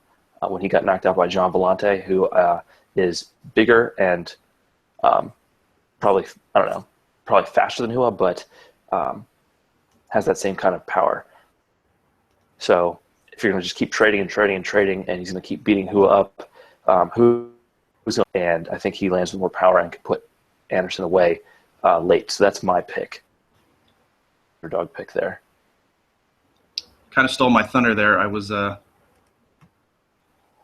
Speaker 3: when he got knocked out by John Vellante, who is bigger and probably faster than Hua, but has that same kind of power. So if you're going to just keep trading and he's going to keep beating Hua up, and I think he lands with more power and can put Anderson away late. So that's my pick. Your dog pick there.
Speaker 2: Kind of stole my thunder there. I was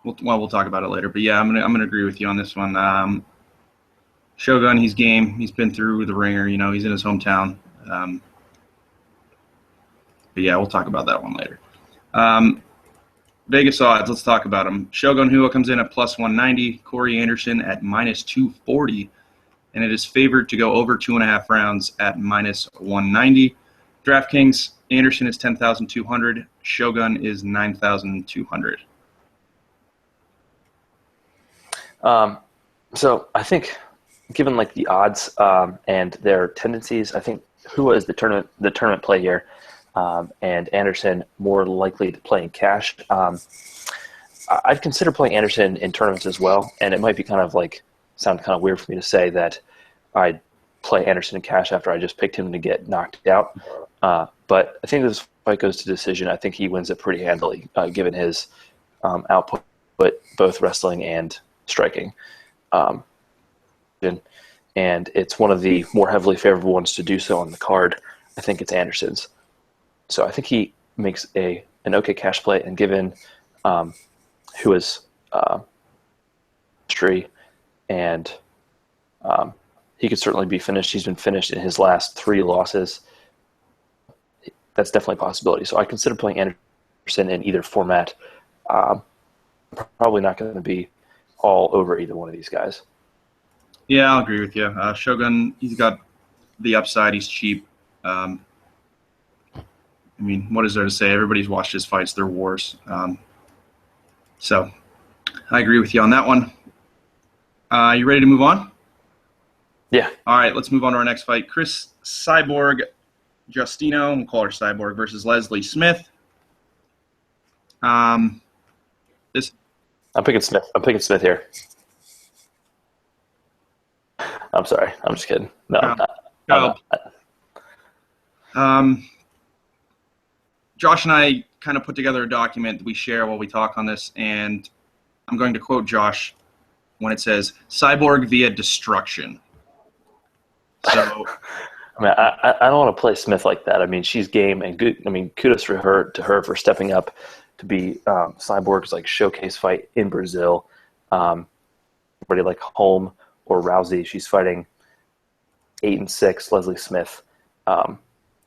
Speaker 2: we'll talk about it later, but yeah, I'm gonna agree with you on this one. Shogun, he's game. He's been through the ringer. He's in his hometown. But yeah, we'll talk about that one later. Vegas odds, let's talk about them. Shogun Hua comes in at plus 190, Corey Anderson at minus 240, and it is favored to go over 2.5 rounds at minus 190. DraftKings, Anderson is 10,200, Shogun is 9,200.
Speaker 3: So I think, given the odds and their tendencies, I think Hua is the tournament play here. And Anderson more likely to play in cash. I'd consider playing Anderson in tournaments as well, and it might be sound kind of weird for me to say that I'd play Anderson in cash after I just picked him to get knocked out. But I think this fight goes to decision. I think he wins it pretty handily, given his output, both wrestling and striking. And it's one of the more heavily favorable ones to do so on the card. I think it's Anderson's. So I think he makes an okay cash play, and given Hua's history, and he could certainly be finished. He's been finished in his last 3 losses. That's definitely a possibility. So I consider playing Anderson in either format. Probably not going to be all over either one of these guys.
Speaker 2: Yeah, I'll agree with you. Shogun, he's got the upside. He's cheap. What is there to say? Everybody's watched his fights. They're wars. So I agree with you on that one. You ready to move on?
Speaker 3: Yeah.
Speaker 2: All right, let's move on to our next fight. Chris Cyborg Justino, we'll call her Cyborg, versus Leslie Smith.
Speaker 3: I'm picking Smith. I'm picking Smith here. I'm sorry. I'm just kidding. No, I'm not.
Speaker 2: Josh and I kind of put together a document that we share while we talk on this, and I'm going to quote Josh when it says, "Cyborg via destruction." So,
Speaker 3: I don't want to play Smith like that. She's game and good. Kudos to her for stepping up to be Cyborg's showcase fight in Brazil, already home or Rousey. She's fighting 8-6 Leslie Smith.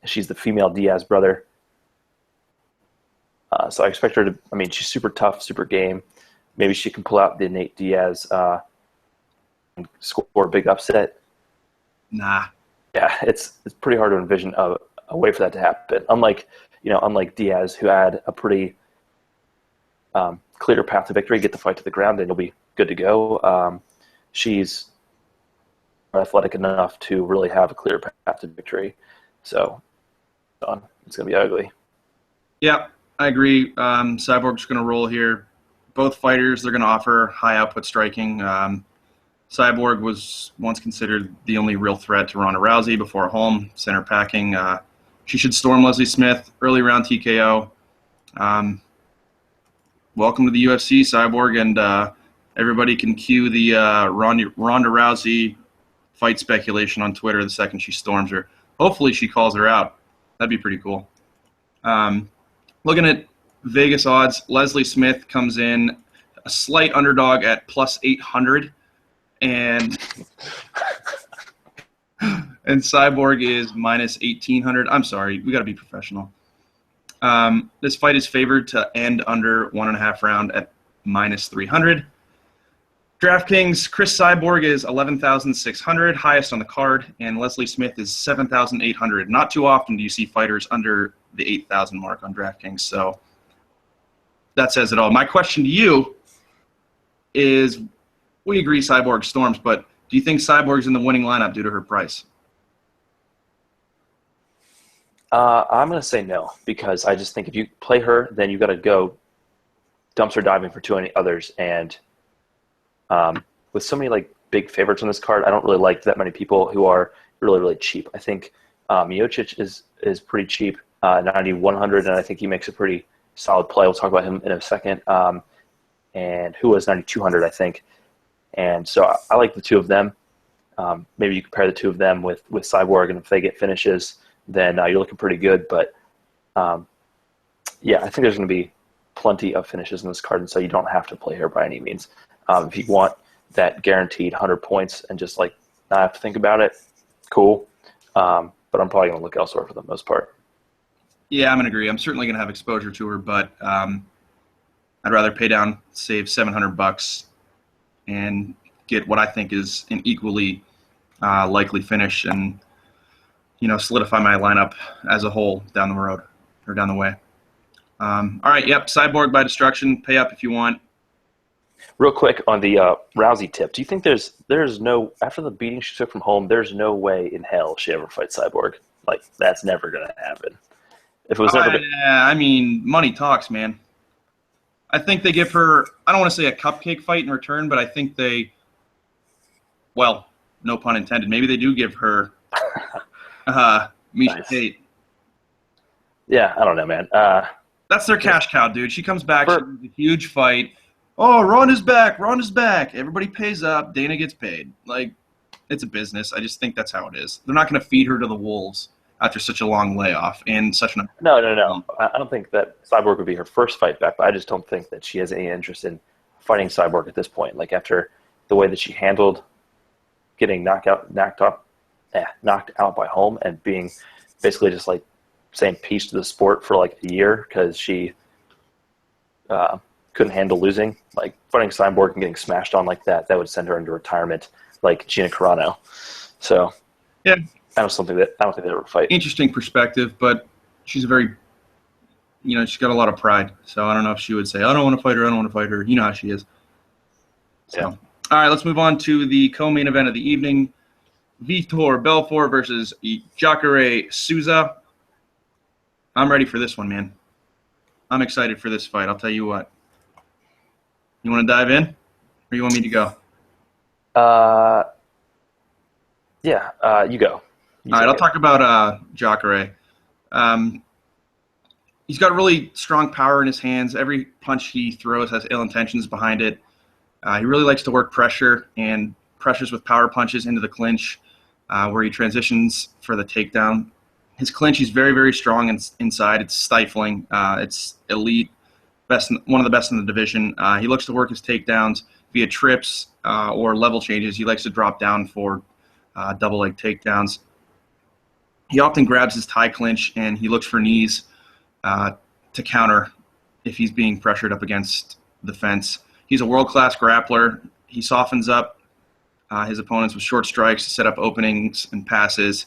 Speaker 3: She's the female Diaz brother. So I expect her to, I mean, she's super tough, super game. Maybe she can pull out the Nate Diaz and score a big upset.
Speaker 2: Nah.
Speaker 3: Yeah, it's pretty hard to envision a way for that to happen. Unlike Diaz, who had a pretty clear path to victory, get the fight to the ground, and you'll be good to go. She's athletic enough to really have a clear path to victory. So it's going to be ugly.
Speaker 2: Yeah, I agree. Cyborg's going to roll here. Both fighters, they're going to offer high output striking. Cyborg was once considered the only real threat to Ronda Rousey before Holm, center packing. She should storm Leslie Smith, early round TKO. Welcome to the UFC, Cyborg, and everybody can cue the Ronda Rousey fight speculation on Twitter the second she storms her. Hopefully she calls her out. That'd be pretty cool. Looking at Vegas odds, Leslie Smith comes in a slight underdog at plus 800, and Cyborg is minus 1800. I'm sorry, we got to be professional. This fight is favored to end under 1.5 round at minus 300. DraftKings, Chris Cyborg is 11,600, highest on the card, and Leslie Smith is 7,800. Not too often do you see fighters under the 8,000 mark on DraftKings, so that says it all. My question to you is, we agree Cyborg storms, but do you think Cyborg's in the winning lineup due to her price?
Speaker 3: I'm going to say no, because I just think if you play her, then you got to go dumpster diving for too many others. And with so many like big favorites on this card, I don't really like that many people who are really, really cheap. I think Miocic is pretty cheap, 9,100, and I think he makes a pretty solid play. We'll talk about him in a second. And who was 9,200, I think. And so I like the two of them. Maybe you compare the two of them with Cyborg, and if they get finishes, then you're looking pretty good. But, yeah, I think there's going to be plenty of finishes in this card, and so you don't have to play her by any means. If you want that guaranteed 100 points and just, like, not have to think about it, cool. But I'm probably going to look elsewhere for the most part.
Speaker 2: Yeah, I'm going to agree. I'm certainly going to have exposure to her, but I'd rather pay down, save $700, and get what I think is an equally likely finish and, solidify my lineup as a whole down the road or down the way. All right, yep, Cyborg by destruction. Pay up if you want.
Speaker 3: Real quick on the Rousey tip, do you think there's no, after the beating she took from home, there's no way in hell she ever fights Cyborg? Like, that's never going to happen. If it was never
Speaker 2: I mean, money talks, man. I think they give her, I don't want to say a cupcake fight in return, but I think they, well, no pun intended, maybe they do give her Miocic
Speaker 3: nice.
Speaker 2: Tate.
Speaker 3: Yeah, I don't know, man.
Speaker 2: That's their cash cow, dude. She comes back, she wins a huge fight. Oh, Ronda's back. Everybody pays up. Dana gets paid. Like, it's a business. I just think that's how it is. They're not going to feed her to the wolves after such a long layoff and such an...
Speaker 3: No. I don't think that Cyborg would be her first fight back, but I just don't think that she has any interest in fighting Cyborg at this point. Like, after the way that she handled getting knocked out by Holm and being basically just, like, saying peace to the sport for, like, a year because she couldn't handle losing. Like, fighting Cyborg and getting smashed on like that would send her into retirement like Gina Carano. So,
Speaker 2: yeah.
Speaker 3: I don't think they ever fight.
Speaker 2: Interesting perspective, but she's a very, she's got a lot of pride. So I don't know if she would say, I don't want to fight her. You know how she is. So,
Speaker 3: yeah.
Speaker 2: All right, let's move on to the co-main event of the evening. Vitor Belfort versus Jacare Souza. I'm ready for this one, man. I'm excited for this fight. I'll tell you what. You want to dive in, or you want me to go?
Speaker 3: Yeah, you go.
Speaker 2: All right, I'll talk about Jacare. He's got really strong power in his hands. Every punch he throws has ill intentions behind it. He really likes to work pressure and pressures with power punches into the clinch, where he transitions for the takedown. His clinch is very, very strong inside. It's stifling. It's elite, one of the best in the division. He looks to work his takedowns via trips, or level changes. He likes to drop down for double leg takedowns. He often grabs his tie clinch and he looks for knees to counter if he's being pressured up against the fence. He's a world-class grappler. He softens up his opponents with short strikes to set up openings and passes.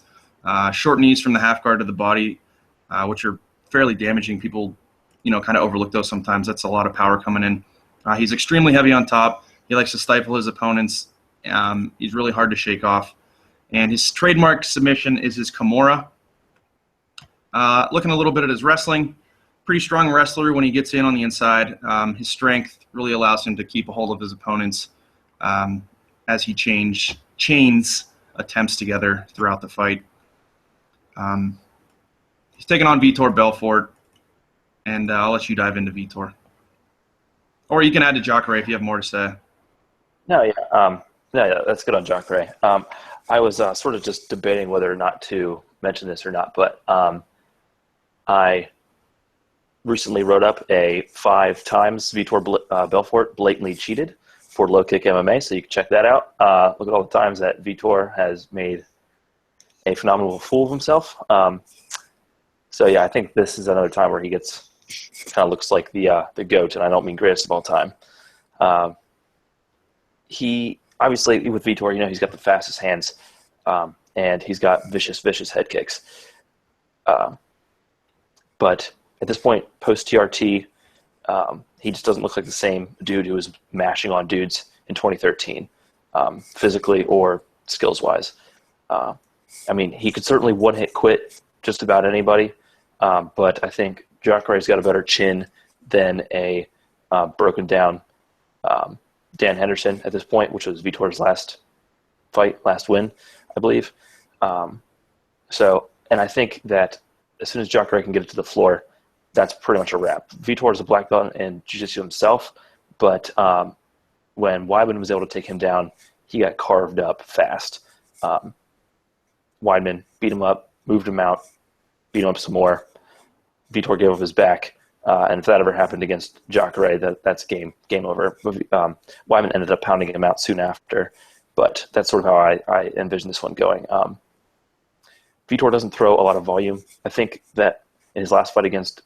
Speaker 2: Short knees from the half guard to the body, which are fairly damaging. People, kind of overlook those sometimes. That's a lot of power coming in. He's extremely heavy on top. He likes to stifle his opponents. He's really hard to shake off. And his trademark submission is his Kimura. Looking a little bit at his wrestling, pretty strong wrestler when he gets in on the inside. His strength really allows him to keep a hold of his opponents as he chains attempts together throughout the fight. He's taking on Vitor Belfort, and I'll let you dive into Vitor. Or you can add to Jacare if you have more to say.
Speaker 3: No, that's good on Jacare. I was sort of just debating whether or not to mention this or not, but I recently wrote up a 5 times Vitor Belfort blatantly cheated for Low Kick MMA, so you can check that out. Look at all the times that Vitor has made a phenomenal fool of himself. So yeah, I think this is another time where he gets kind of looks like the GOAT, and I don't mean greatest of all time. He obviously with Vitor, he's got the fastest hands, and he's got vicious head kicks. But at this point, post TRT, he just doesn't look like the same dude who was mashing on dudes in 2013, physically or skills-wise. He could certainly one-hit quit just about anybody, but I think Jacare's got a better chin than a broken-down Dan Henderson at this point, which was Vitor's last win, I believe. And I think that as soon as Jacare can get it to the floor, that's pretty much a wrap. Vitor is a black belt in jiu-jitsu himself, but when Weidman was able to take him down, he got carved up fast. Weidman beat him up, moved him out, beat him up some more. Vitor gave up his back, and if that ever happened against Jacare, that's game over. Weidman ended up pounding him out soon after, but that's sort of how I envision this one going. Vitor doesn't throw a lot of volume. I think that in his last fight against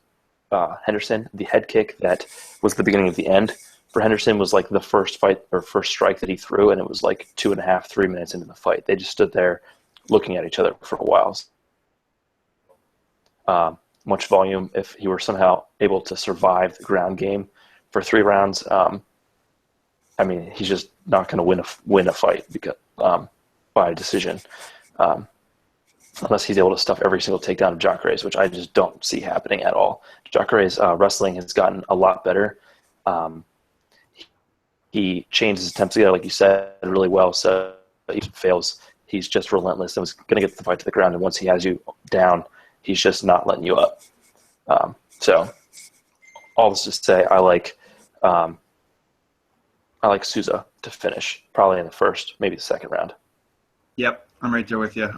Speaker 3: Henderson, the head kick that was the beginning of the end for Henderson was like the first strike that he threw, and it was like 2.5, 3 minutes into the fight. They just stood there looking at each other for a while. Much volume. If he were somehow able to survive the ground game for 3 rounds, he's just not going to win a fight because by decision. Unless he's able to stuff every single takedown of Jacare's, which I just don't see happening at all. Jacare's wrestling has gotten a lot better. He chains his attempts together, like you said, really well, so he fails. He's just relentless and was going to get the fight to the ground, and once he has you down, he's just not letting you up. So all this to say, I like Souza to finish, probably in the first, maybe the second round.
Speaker 2: Yep, I'm right there with you.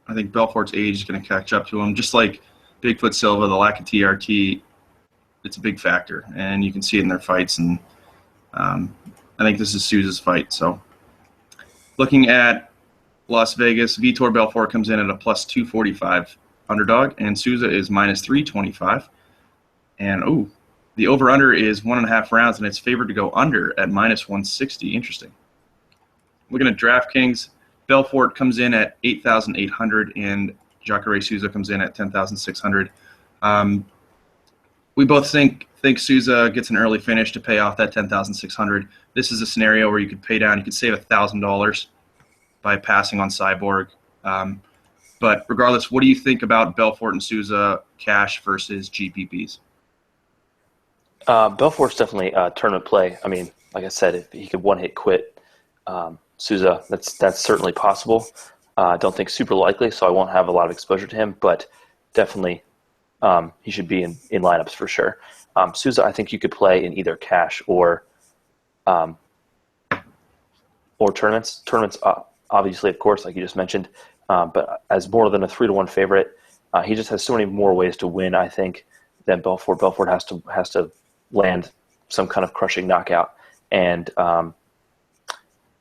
Speaker 2: I think Belfort's age is going to catch up to him. Just like Bigfoot Silva, the lack of TRT, it's a big factor, and you can see it in their fights. And I think this is Souza's fight. So looking at Las Vegas, Vitor Belfort comes in at a plus 245 underdog, and Souza is minus 325. And, the over-under is 1.5 rounds, and it's favored to go under at minus 160. Interesting. Looking at DraftKings, Belfort comes in at 8,800, and Jacare Souza comes in at 10,600. We both think Souza gets an early finish to pay off that 10,600. This is a scenario where you could pay down. You could save $1,000 by passing on Cyborg. But regardless, what do you think about Belfort and Souza cash versus GPPs?
Speaker 3: Belfort's definitely a tournament play. Like I said, if he could one-hit quit Souza, that's certainly possible. I don't think super likely, so I won't have a lot of exposure to him, but definitely he should be in lineups for sure. Souza, I think you could play in either cash or tournaments. Tournaments, obviously, of course, like you just mentioned, but as more than a 3-1 favorite, he just has so many more ways to win, I think, than Belfort. Belfort has to land some kind of crushing knockout, and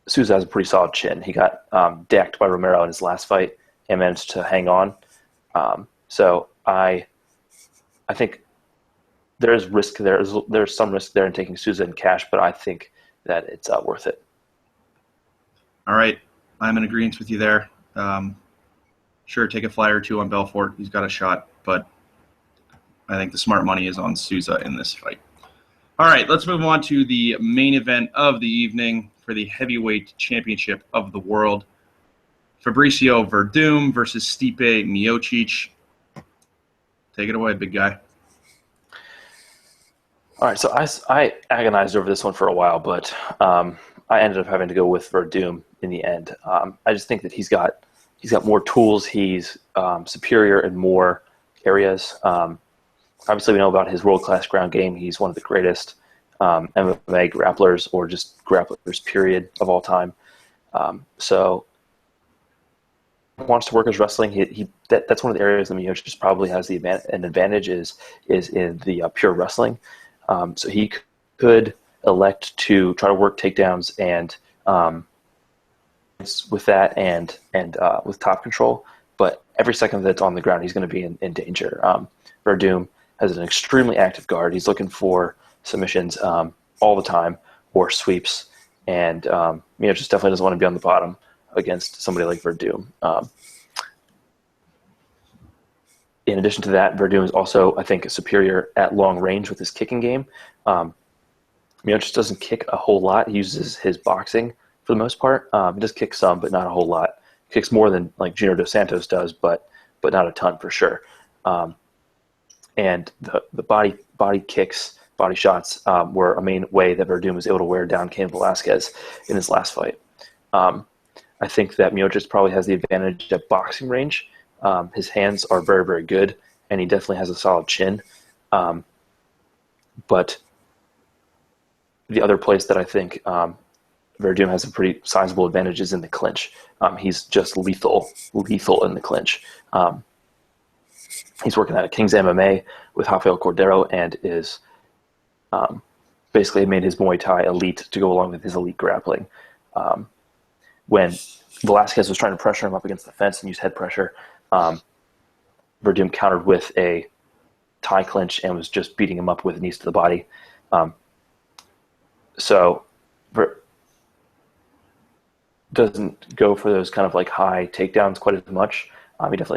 Speaker 3: Souza has a pretty solid chin. He got decked by Romero in his last fight and managed to hang on. So I think there's risk there. There's some risk there in taking Souza in cash, but I think that it's worth it.
Speaker 2: All right. I'm in agreement with you there. Sure, take a flyer or two on Belfort. He's got a shot, but I think the smart money is on Souza in this fight. All right, let's move on to the main event of the evening for the heavyweight championship of the world. Fabricio Werdum versus Stipe Miocic. Take it away, big guy.
Speaker 3: All right, so I agonized over this one for a while, but I ended up having to go with Werdum in the end. I just think that he's got more tools. He's superior in more areas. Obviously, we know about his world-class ground game. He's one of the greatest MMA grapplers, or just grapplers, period, of all time. So he wants to work his wrestling. That's one of the areas that Miocic probably has an advantage is in the pure wrestling. So he could elect to try to work takedowns and with that and with top control. But every second that's on the ground, he's going to be in danger. Werdum has an extremely active guard. He's looking for submissions all the time or sweeps. And Miocic definitely doesn't want to be on the bottom against somebody like Werdum. In addition to that, Werdum is also, I think, superior at long range with his kicking game. Miocic doesn't kick a whole lot. He uses his boxing for the most part. He does kick some, but not a whole lot. He kicks more than like Junior Dos Santos does, but not a ton for sure. And the body kicks, body shots were a main way that Werdum was able to wear down Cain Velasquez in his last fight. I think that Miocic probably has the advantage at boxing range. His hands are very, very good, and he definitely has a solid chin. But the other place that I think Werdum has a pretty sizable advantage is in the clinch. He's just lethal in the clinch. He's working at King's MMA with Rafael Cordero and is basically made his Muay Thai elite to go along with his elite grappling. When Velasquez was trying to pressure him up against the fence and use head pressure, Werdum countered with a Thai clinch and was just beating him up with knees to the body. So doesn't go for those kind of like high takedowns quite as much.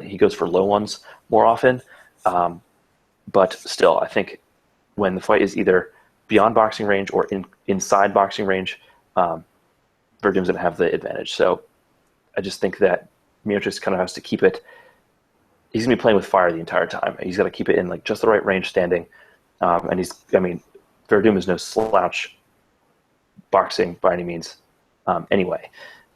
Speaker 3: He goes for low ones more often. But still, I think when the fight is either beyond boxing range or inside boxing range, Werdum's going to have the advantage. So I just think that Miocic kind of has to keep it. He's going to be playing with fire the entire time. He's got to keep it in like just the right range standing. And Werdum is no slouch boxing by any means anyway.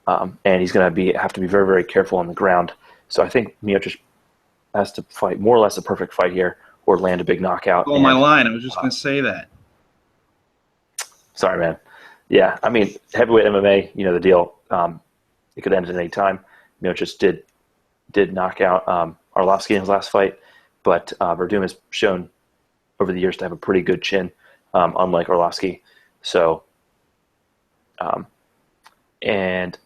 Speaker 3: And he's going to have to be very, very careful on the ground. So I think Miocic has to fight more or less a perfect fight here or land a big knockout.
Speaker 2: Oh, my line. I was just going to say that.
Speaker 3: Sorry, man. Yeah, I mean, heavyweight MMA, you know the deal. It could end at any time. Miocic did knock out Arlovsky in his last fight, but Werdum has shown over the years to have a pretty good chin, unlike Arlovsky. So, and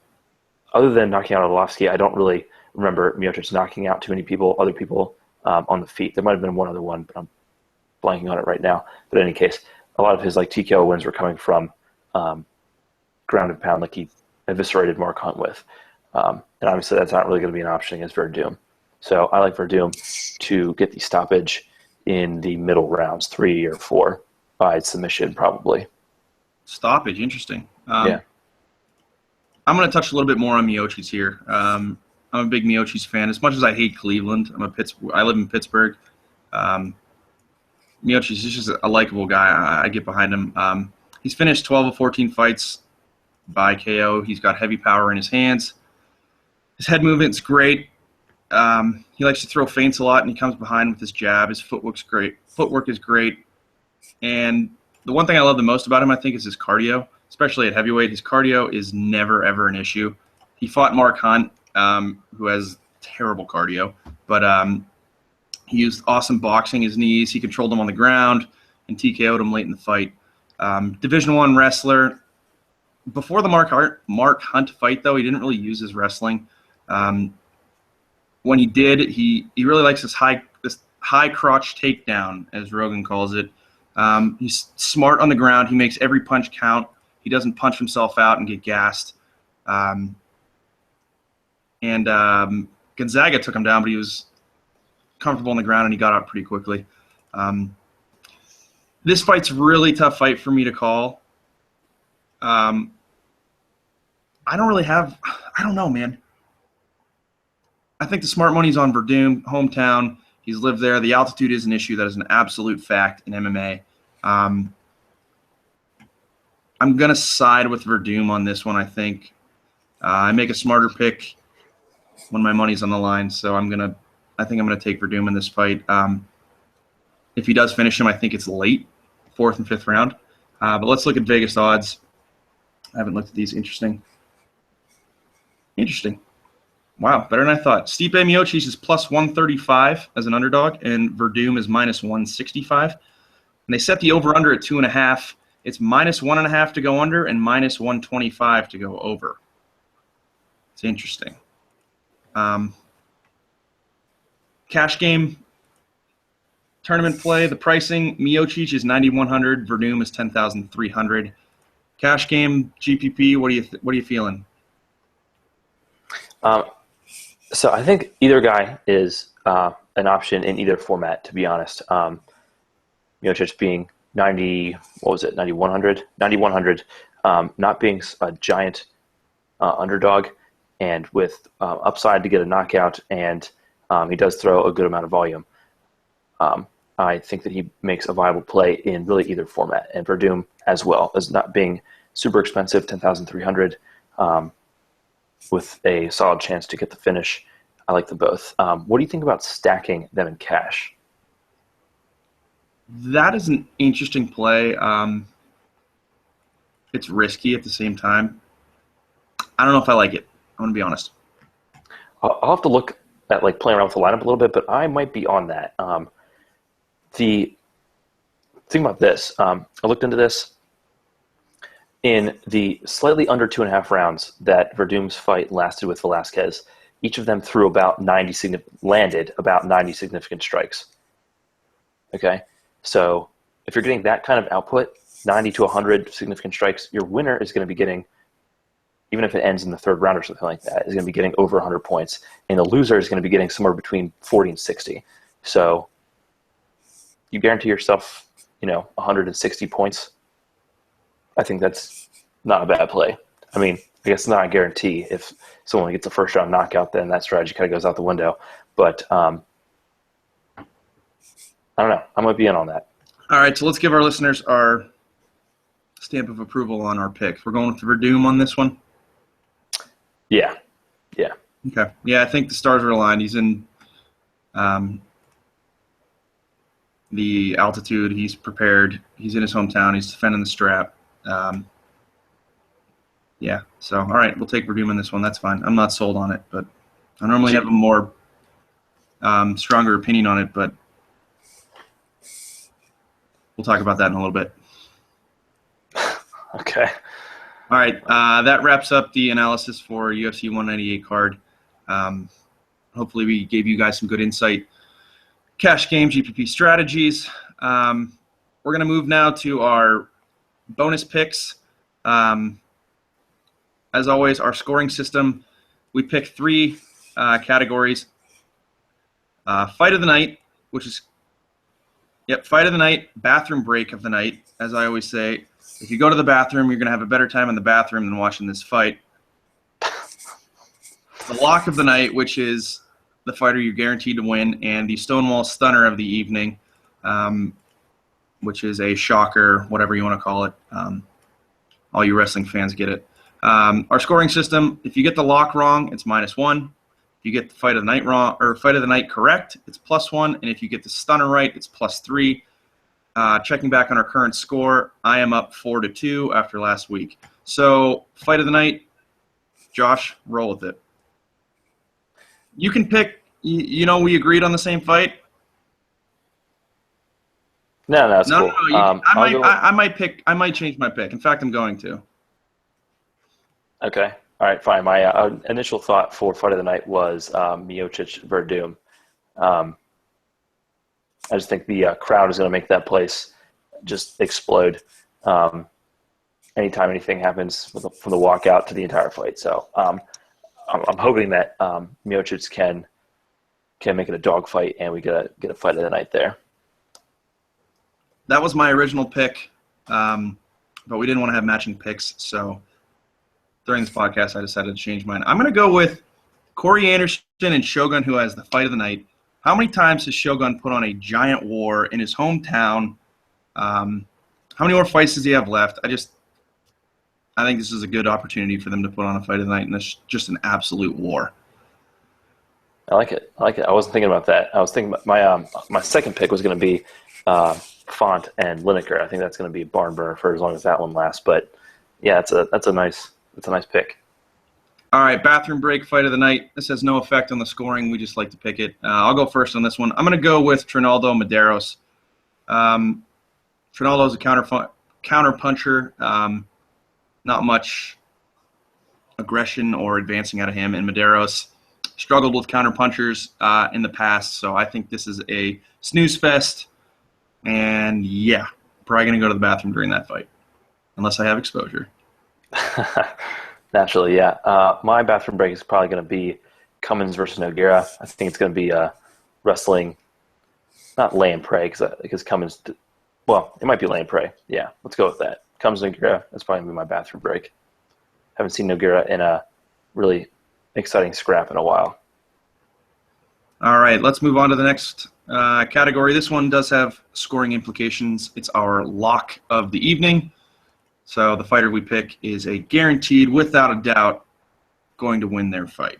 Speaker 3: other than knocking out Arlovsky, I don't really remember Miocic knocking out too many other people on the feet. There might have been one other one, but I'm blanking on it right now. But in any case, a lot of his like TKO wins were coming from ground and pound, like he eviscerated Mark Hunt with. And obviously that's not really going to be an option against Werdum. So I like Werdum to get the stoppage in the middle rounds, 3 or 4, by submission probably.
Speaker 2: Stoppage, interesting.
Speaker 3: Yeah.
Speaker 2: I'm going to touch a little bit more on Miocic here. I'm a big Miocic fan. As much as I hate Cleveland, I live in Pittsburgh. Miocic is just a likable guy. I get behind him. He's finished 12 of 14 fights by KO. He's got heavy power in his hands. His head movement's great. He likes to throw feints a lot, and he comes behind with his jab. His footwork is great. And the one thing I love the most about him, I think, is his cardio, especially at heavyweight. His cardio is never, ever an issue. He fought Mark Hunt, who has terrible cardio, but he used awesome boxing, his knees. He controlled him on the ground and TKO'd him late in the fight. Division I wrestler. before the Mark Hunt fight, though, he didn't really use his wrestling. When he did, he really likes this high crotch takedown, as Rogan calls it. He's smart on the ground. He makes every punch count. He doesn't punch himself out and get gassed. Gonzaga took him down, but he was comfortable on the ground and he got out pretty quickly. This fight's a really tough fight for me to call. I don't know, man. I think the smart money's on Werdum, hometown. He's lived there. The altitude is an issue. That is an absolute fact in MMA. I'm going to side with Werdum on this one, I think. I make a smarter pick when my money's on the line, so I think I'm going to take Werdum in this fight. If he does finish him, I think it's late, 4th and 5th round. But let's look at Vegas odds. I haven't looked at these. Interesting. Wow, better than I thought. Stipe Miocic is plus 135 as an underdog, and Werdum is minus 165. And they set the over-under at 2.5. It's minus 1.5 to go under and minus 125 to go over. It's interesting. Cash game tournament play. The pricing: Miocic is 9,100. Werdum is 10,300. Cash game GPP. What are you feeling?
Speaker 3: So I think either guy is an option in either format, to be honest. Miocic being 9,100, not being a giant underdog, and with upside to get a knockout, and he does throw a good amount of volume. I think that he makes a viable play in really either format, and Werdum as well as not being super expensive, 10,300. With a solid chance to get the finish. I like them both. What do you think about stacking them in cash?
Speaker 2: That is an interesting play. It's risky at the same time. I don't know if I like it. I'm going to be honest.
Speaker 3: I'll have to look at playing around with the lineup a little bit, but I might be on that. The thing about this, I looked into this. In the slightly under 2.5 rounds that Werdum's fight lasted with Velasquez, each of them landed about 90 significant strikes. Okay? So if you're getting that kind of output, 90 to 100 significant strikes, your winner is going to be getting, even if it ends in the 3rd round or something like that, is going to be getting over 100 points. And the loser is going to be getting somewhere between 40 and 60. So you guarantee yourself, 160 points. I think that's not a bad play. I mean, I guess it's not a guarantee. If someone gets a first-round knockout, then that strategy kind of goes out the window. But I don't know. I'm going to be in on that.
Speaker 2: All right, so let's give our listeners our stamp of approval on our picks. We're going with Werdum on this one?
Speaker 3: Yeah.
Speaker 2: Okay. Yeah, I think the stars are aligned. He's in the altitude. He's prepared. He's in his hometown. He's defending the strap. Yeah, so all right, we'll take Werdum in this one. That's fine. I'm not sold on it, but I normally have a more stronger opinion on it, but we'll talk about that in a little bit.
Speaker 3: Okay.
Speaker 2: All right, that wraps up the analysis for UFC 198 card. Hopefully we gave you guys some good insight. Cash game, GPP strategies. We're going to move now to our bonus picks. As always, our scoring system, we pick 3 categories. Fight of the night, fight of the night, bathroom break of the night. As I always say, if you go to the bathroom, you're going to have a better time in the bathroom than watching this fight. The lock of the night, which is the fighter you're guaranteed to win, and the Stonewall stunner of the evening, which is a shocker, whatever you want to call it. All you wrestling fans get it. Our scoring system, if you get the lock wrong, it's -1. If you get the fight of the night wrong, or fight of the night correct, it's +1. And if you get the stunner right, it's +3. Checking back on our current score, I am up 4-2 after last week. So fight of the night, Josh, roll with it. You can pick, we agreed on the same fight.
Speaker 3: No, that's cool.
Speaker 2: No. I might change my pick. In fact, I'm going to.
Speaker 3: Okay. All right, fine. My initial thought for fight of the night was Miocic Werdum. Um, I just think the crowd is going to make that place just explode anytime anything happens from the walkout to the entire fight. So I'm hoping that Miocic can make it a dogfight and we get a fight of the night there.
Speaker 2: That was my original pick, but we didn't want to have matching picks, so during this podcast I decided to change mine. I'm going to go with Corey Anderson and Shogun, who has the fight of the night. How many times has Shogun put on a giant war in his hometown? How many more fights does he have left? I think this is a good opportunity for them to put on a fight of the night, and it's just an absolute war.
Speaker 3: I like it. I wasn't thinking about that. I was thinking about my second pick was going to be Font and Lineker. I think that's going to be a barn burner for as long as that one lasts. But yeah, that's a nice pick.
Speaker 2: All right, bathroom break fight of the night. This has no effect on the scoring. We just like to pick it. I'll go first on this one. I'm going to go with Trinaldo Medeiros. Trinaldo's a counter puncher. Not much aggression or advancing out of him. And Medeiros struggled with counter punchers in the past, so I think this is a snooze fest. And yeah, probably going to go to the bathroom during that fight, unless I have exposure.
Speaker 3: Naturally, yeah. My bathroom break is probably going to be Cummins versus Nogueira. I think it's going to be wrestling, not lay and pray, because Cummins, well, it might be lay and pray. Yeah, let's go with that. Cummins Nogueira, that's probably going to be my bathroom break. Haven't seen Nogueira in a really exciting scrap in a while.
Speaker 2: All right, let's move on to the next category. This one does have scoring implications. It's our lock of the evening. So the fighter we pick is a guaranteed, without a doubt, going to win their fight.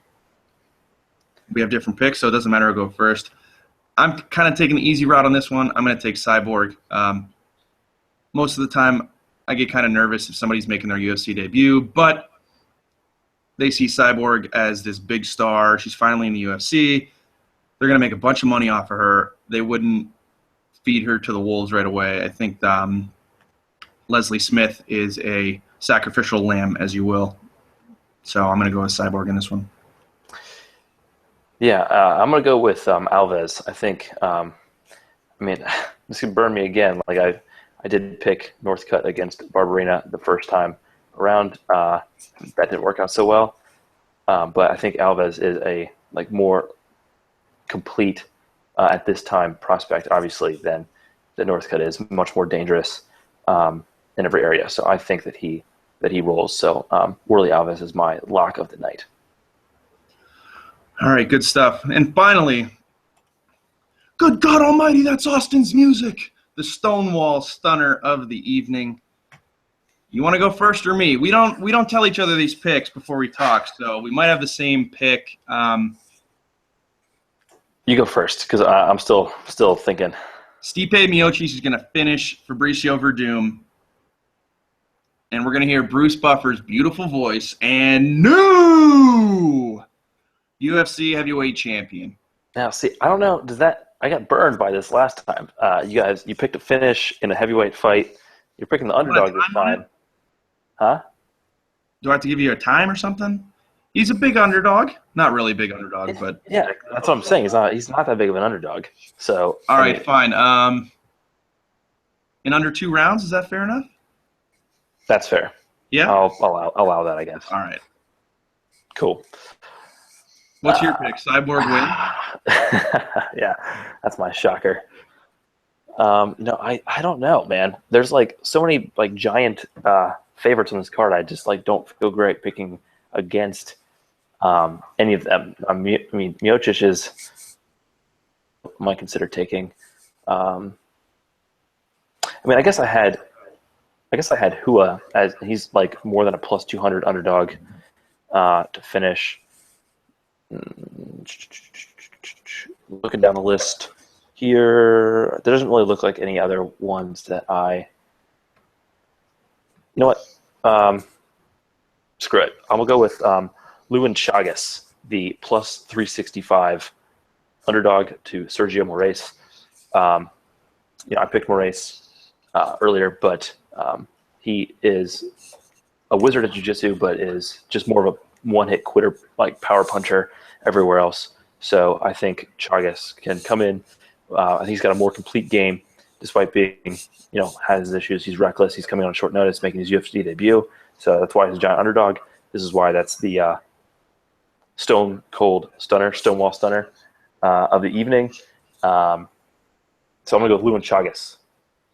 Speaker 2: We have different picks, so it doesn't matter who go first. I'm kind of taking the easy route on this one. I'm going to take Cyborg. Most of the time, I get kind of nervous if somebody's making their UFC debut, but they see Cyborg as this big star. She's finally in the UFC. They're going to make a bunch of money off of her. They wouldn't feed her to the wolves right away. I think Leslie Smith is a sacrificial lamb, as you will. So I'm going to go with Cyborg in this one.
Speaker 3: Yeah, I'm going to go with Alves. I think, this could burn me again. Like I did pick Northcutt against Barberina the first time around. That didn't work out so well. But I think Alves is a more complete at this time prospect, obviously, than Northcutt is. Much more dangerous in every area. So I think that he rolls. So Worley Alves is my lock of the night.
Speaker 2: All right, good stuff. And finally, good God Almighty, that's Austin's music. The Stonewall stunner of the evening. You want to go first or me? We don't tell each other these picks before we talk, so we might have the same pick.
Speaker 3: You go first, because I'm still thinking.
Speaker 2: Stipe Miocic is going to finish Fabricio Werdum, and we're going to hear Bruce Buffer's beautiful voice and new UFC heavyweight champion.
Speaker 3: Now, see, I don't know. I got burned by this last time. You picked a finish in a heavyweight fight. You're picking the underdog this time. Huh?
Speaker 2: Do I have to give you a time or something? He's a big underdog. Not really big underdog, but
Speaker 3: yeah, that's what I'm saying. He's not that big of an underdog. So
Speaker 2: all right, fine. In under 2 rounds, is that fair enough?
Speaker 3: That's fair.
Speaker 2: Yeah,
Speaker 3: I'll allow that, I guess.
Speaker 2: All right.
Speaker 3: Cool.
Speaker 2: What's your pick? Cyborg win?
Speaker 3: Yeah, that's my shocker. No, I don't know, man. There's so many giant favorites on this card. I just don't feel great picking against any of them. I mean, Miocic is might consider taking. I guess I had Hua as he's more than a plus 200 underdog to finish. Looking down the list here, there doesn't really look like any other ones that you know what? Screw it. I'm going to go with Lewin Chagas, the plus 365 underdog to Sergio Moraes. I picked Moraes earlier, but he is a wizard at jiu-jitsu, but is just more of a one-hit quitter, like power puncher everywhere else. So I think Chagas can come in. I think he's got a more complete game, despite being, has his issues. He's reckless. He's coming on short notice, making his UFC debut. So that's why he's a giant underdog. This is why that's the Stonewall Stunner of the evening. So I'm going to go with Lewin Chagas.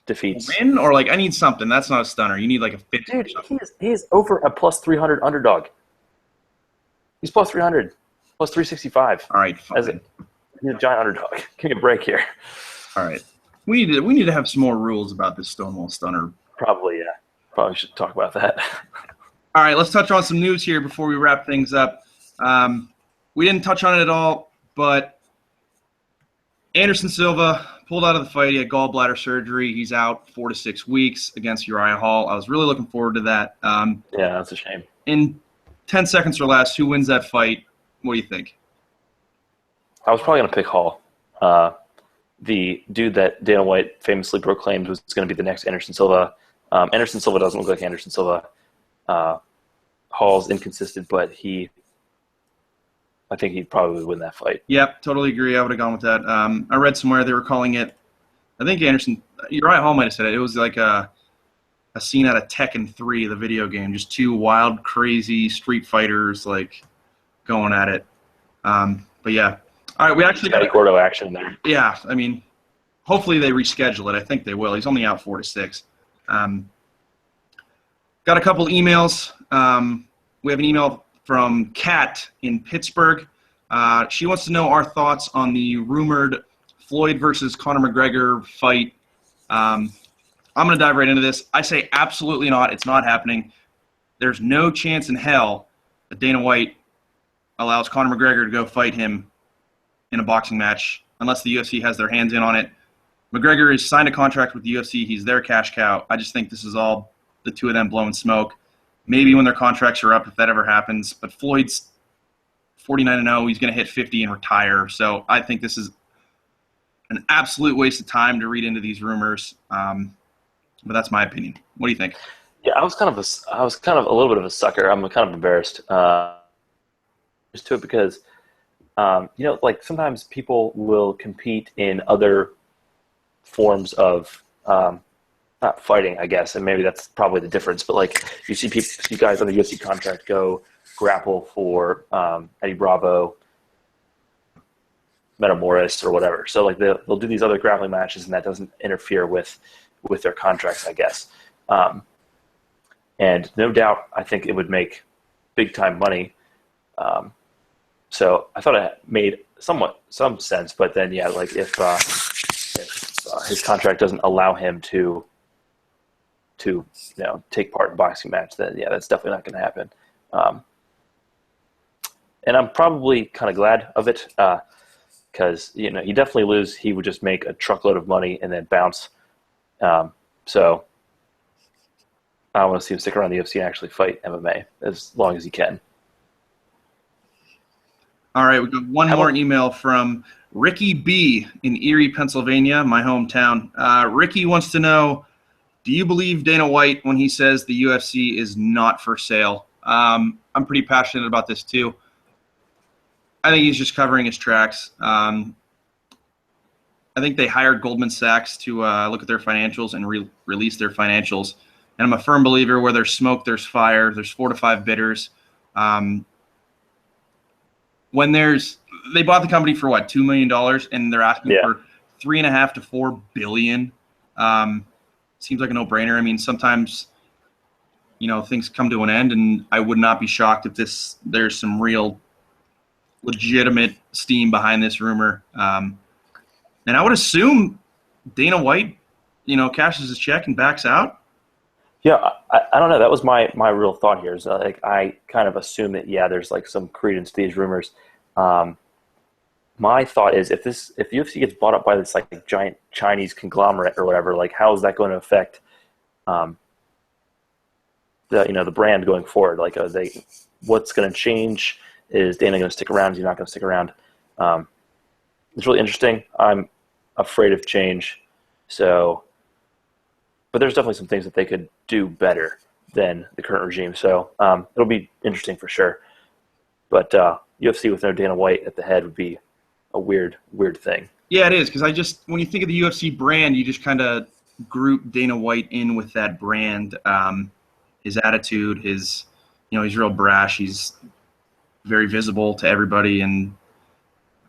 Speaker 3: Defeats.
Speaker 2: Win or I need something. That's not a stunner. You need a 50.
Speaker 3: Dude, he's over a plus 300 underdog. He's plus 300, plus 365.
Speaker 2: All right, fine.
Speaker 3: He's a giant underdog. Give me a break here.
Speaker 2: All right. We need to have some more rules about this Stonewall Stunner.
Speaker 3: Probably, yeah. Probably should talk about that.
Speaker 2: All right, let's touch on some news here before we wrap things up. We didn't touch on it at all, but Anderson Silva pulled out of the fight. He had gallbladder surgery. He's out 4 to 6 weeks against Uriah Hall. I was really looking forward to that.
Speaker 3: Yeah, that's a shame.
Speaker 2: In 10 seconds or less, who wins that fight? What do you think?
Speaker 3: I was probably going to pick Hall. The dude that Dana White famously proclaimed was going to be the next Anderson Silva. Anderson Silva doesn't look like Anderson Silva. Hall's inconsistent, but I think he'd probably win that fight.
Speaker 2: Yep, totally agree. I would have gone with that. I read somewhere they were calling it, I think Uriah Hall might have said it. It was like a scene out of Tekken 3, the video game. Just two wild, crazy street fighters going at it. But yeah. All right, we actually
Speaker 3: got a Gordo action there.
Speaker 2: Yeah, I mean, hopefully they reschedule it. I think they will. He's only out 4 to 6. Got a couple emails. We have an email from Kat in Pittsburgh. She wants to know our thoughts on the rumored Floyd versus Conor McGregor fight. I'm going to dive right into this. I say absolutely not. It's not happening. There's no chance in hell that Dana White allows Conor McGregor to go fight him in a boxing match unless the UFC has their hands in on it. McGregor has signed a contract with the UFC. He's their cash cow. I just think this is all the two of them blowing smoke. Maybe when their contracts are up, if that ever happens. But Floyd's 49-0. He's going to hit 50 and retire. So I think this is an absolute waste of time to read into these rumors. But that's my opinion. What do you think?
Speaker 3: Yeah, I was kind of a little bit of a sucker. I'm kind of embarrassed just to it because sometimes people will compete in other forms of not fighting, I guess, and maybe that's probably the difference. But you see guys on the UFC contract go grapple for Eddie Bravo, Metamoris, or whatever. So they'll do these other grappling matches, and that doesn't interfere with their contracts, I guess. And no doubt, I think it would make big time money. So I thought it made some sense, but then if his contract doesn't allow him to take part in a boxing match, then that's definitely not going to happen. And I'm probably kind of glad of it because he definitely lose. He would just make a truckload of money and then bounce. So I want to see him stick around the UFC and actually fight MMA as long as he can.
Speaker 2: All right, we got one more email from Ricky B. in Erie, Pennsylvania, my hometown. Ricky wants to know, do you believe Dana White when he says the UFC is not for sale? I'm pretty passionate about this too. I think he's just covering his tracks. I think they hired Goldman Sachs to look at their financials and release their financials. And I'm a firm believer where there's smoke, there's fire. There's 4 to 5 bidders. When they bought the company for $2 million, and they're asking for $3.5 to $4 billion. Seems like a no-brainer. I mean, sometimes things come to an end, and I would not be shocked if there's some real legitimate steam behind this rumor. And I would assume Dana White, cashes his check and backs out.
Speaker 3: Yeah, I don't know. That was my real thought here. Is I kind of assume that there's some credence to these rumors. My thought is if UFC gets bought up by this giant Chinese conglomerate or whatever, how is that going to affect the brand going forward? What's going to change? Is Dana going to stick around? Is he not going to stick around? It's really interesting. I'm afraid of change. So, but there's definitely some things that they could do better than the current regime. So it'll be interesting for sure. But UFC with no Dana White at the head would be a weird thing.
Speaker 2: Yeah, it is, because when you think of the UFC brand, you just kind of group Dana White in with that brand. His attitude, he's real brash. He's very visible to everybody, and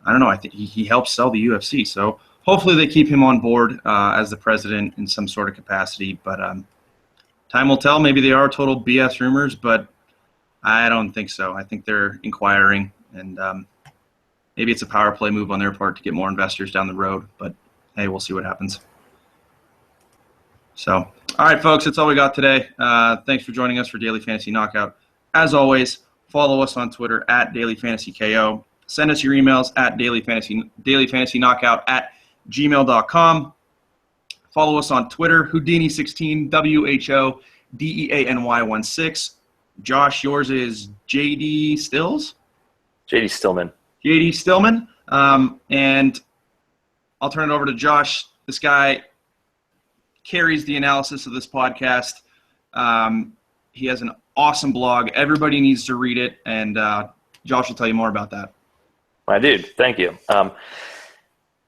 Speaker 2: I don't know. I think he helps sell the UFC. So hopefully they keep him on board as the president in some sort of capacity. But time will tell. Maybe they are total BS rumors, but I don't think so. I think they're inquiring, and maybe it's a power play move on their part to get more investors down the road. But hey, we'll see what happens. So, all right, folks, that's all we got today. Thanks for joining us for Daily Fantasy Knockout. As always, follow us on Twitter at DailyFantasyKO. Send us your emails at dailyfantasyknockout@gmail.com. Follow us on Twitter, Houdini16, WHODEANY16. Josh, yours is JD Stills?
Speaker 3: JD Stillman.
Speaker 2: JD Stillman. And I'll turn it over to Josh. This guy carries the analysis of this podcast. He has an awesome blog. Everybody needs to read it, and Josh will tell you more about that.
Speaker 3: My dude, thank you. So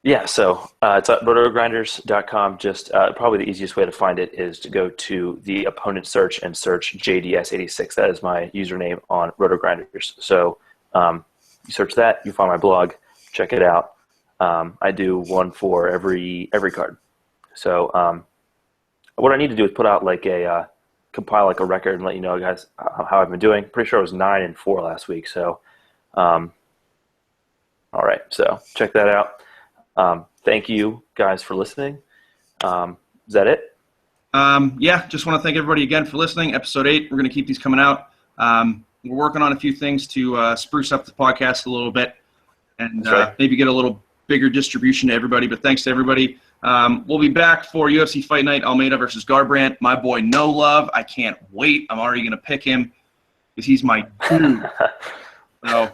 Speaker 3: it's at rotogrinders.com. Just probably the easiest way to find it is to go to the opponent search and search JDS86. That is my username on Rotogrinders. So you search that, you find my blog, check it out. I do one for every card. So what I need to do is put out compile a record and let you know, guys, how I've been doing. Pretty sure I was 9-4 last week. So all right, so check that out. Thank you guys for listening. Is that it?
Speaker 2: Just want to thank everybody again for listening. Episode 8, we're going to keep these coming out. We're working on a few things to spruce up the podcast a little bit and maybe get a little bigger distribution to everybody. But thanks to everybody. We'll be back for UFC Fight Night, Almeida versus Garbrandt. My boy No Love. I can't wait. I'm already going to pick him because he's my dude. So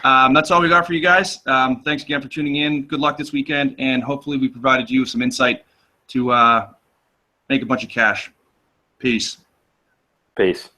Speaker 2: that's all we got for you guys. Thanks again for tuning in. Good luck this weekend, and hopefully we provided you with some insight to make a bunch of cash. Peace.
Speaker 3: Peace.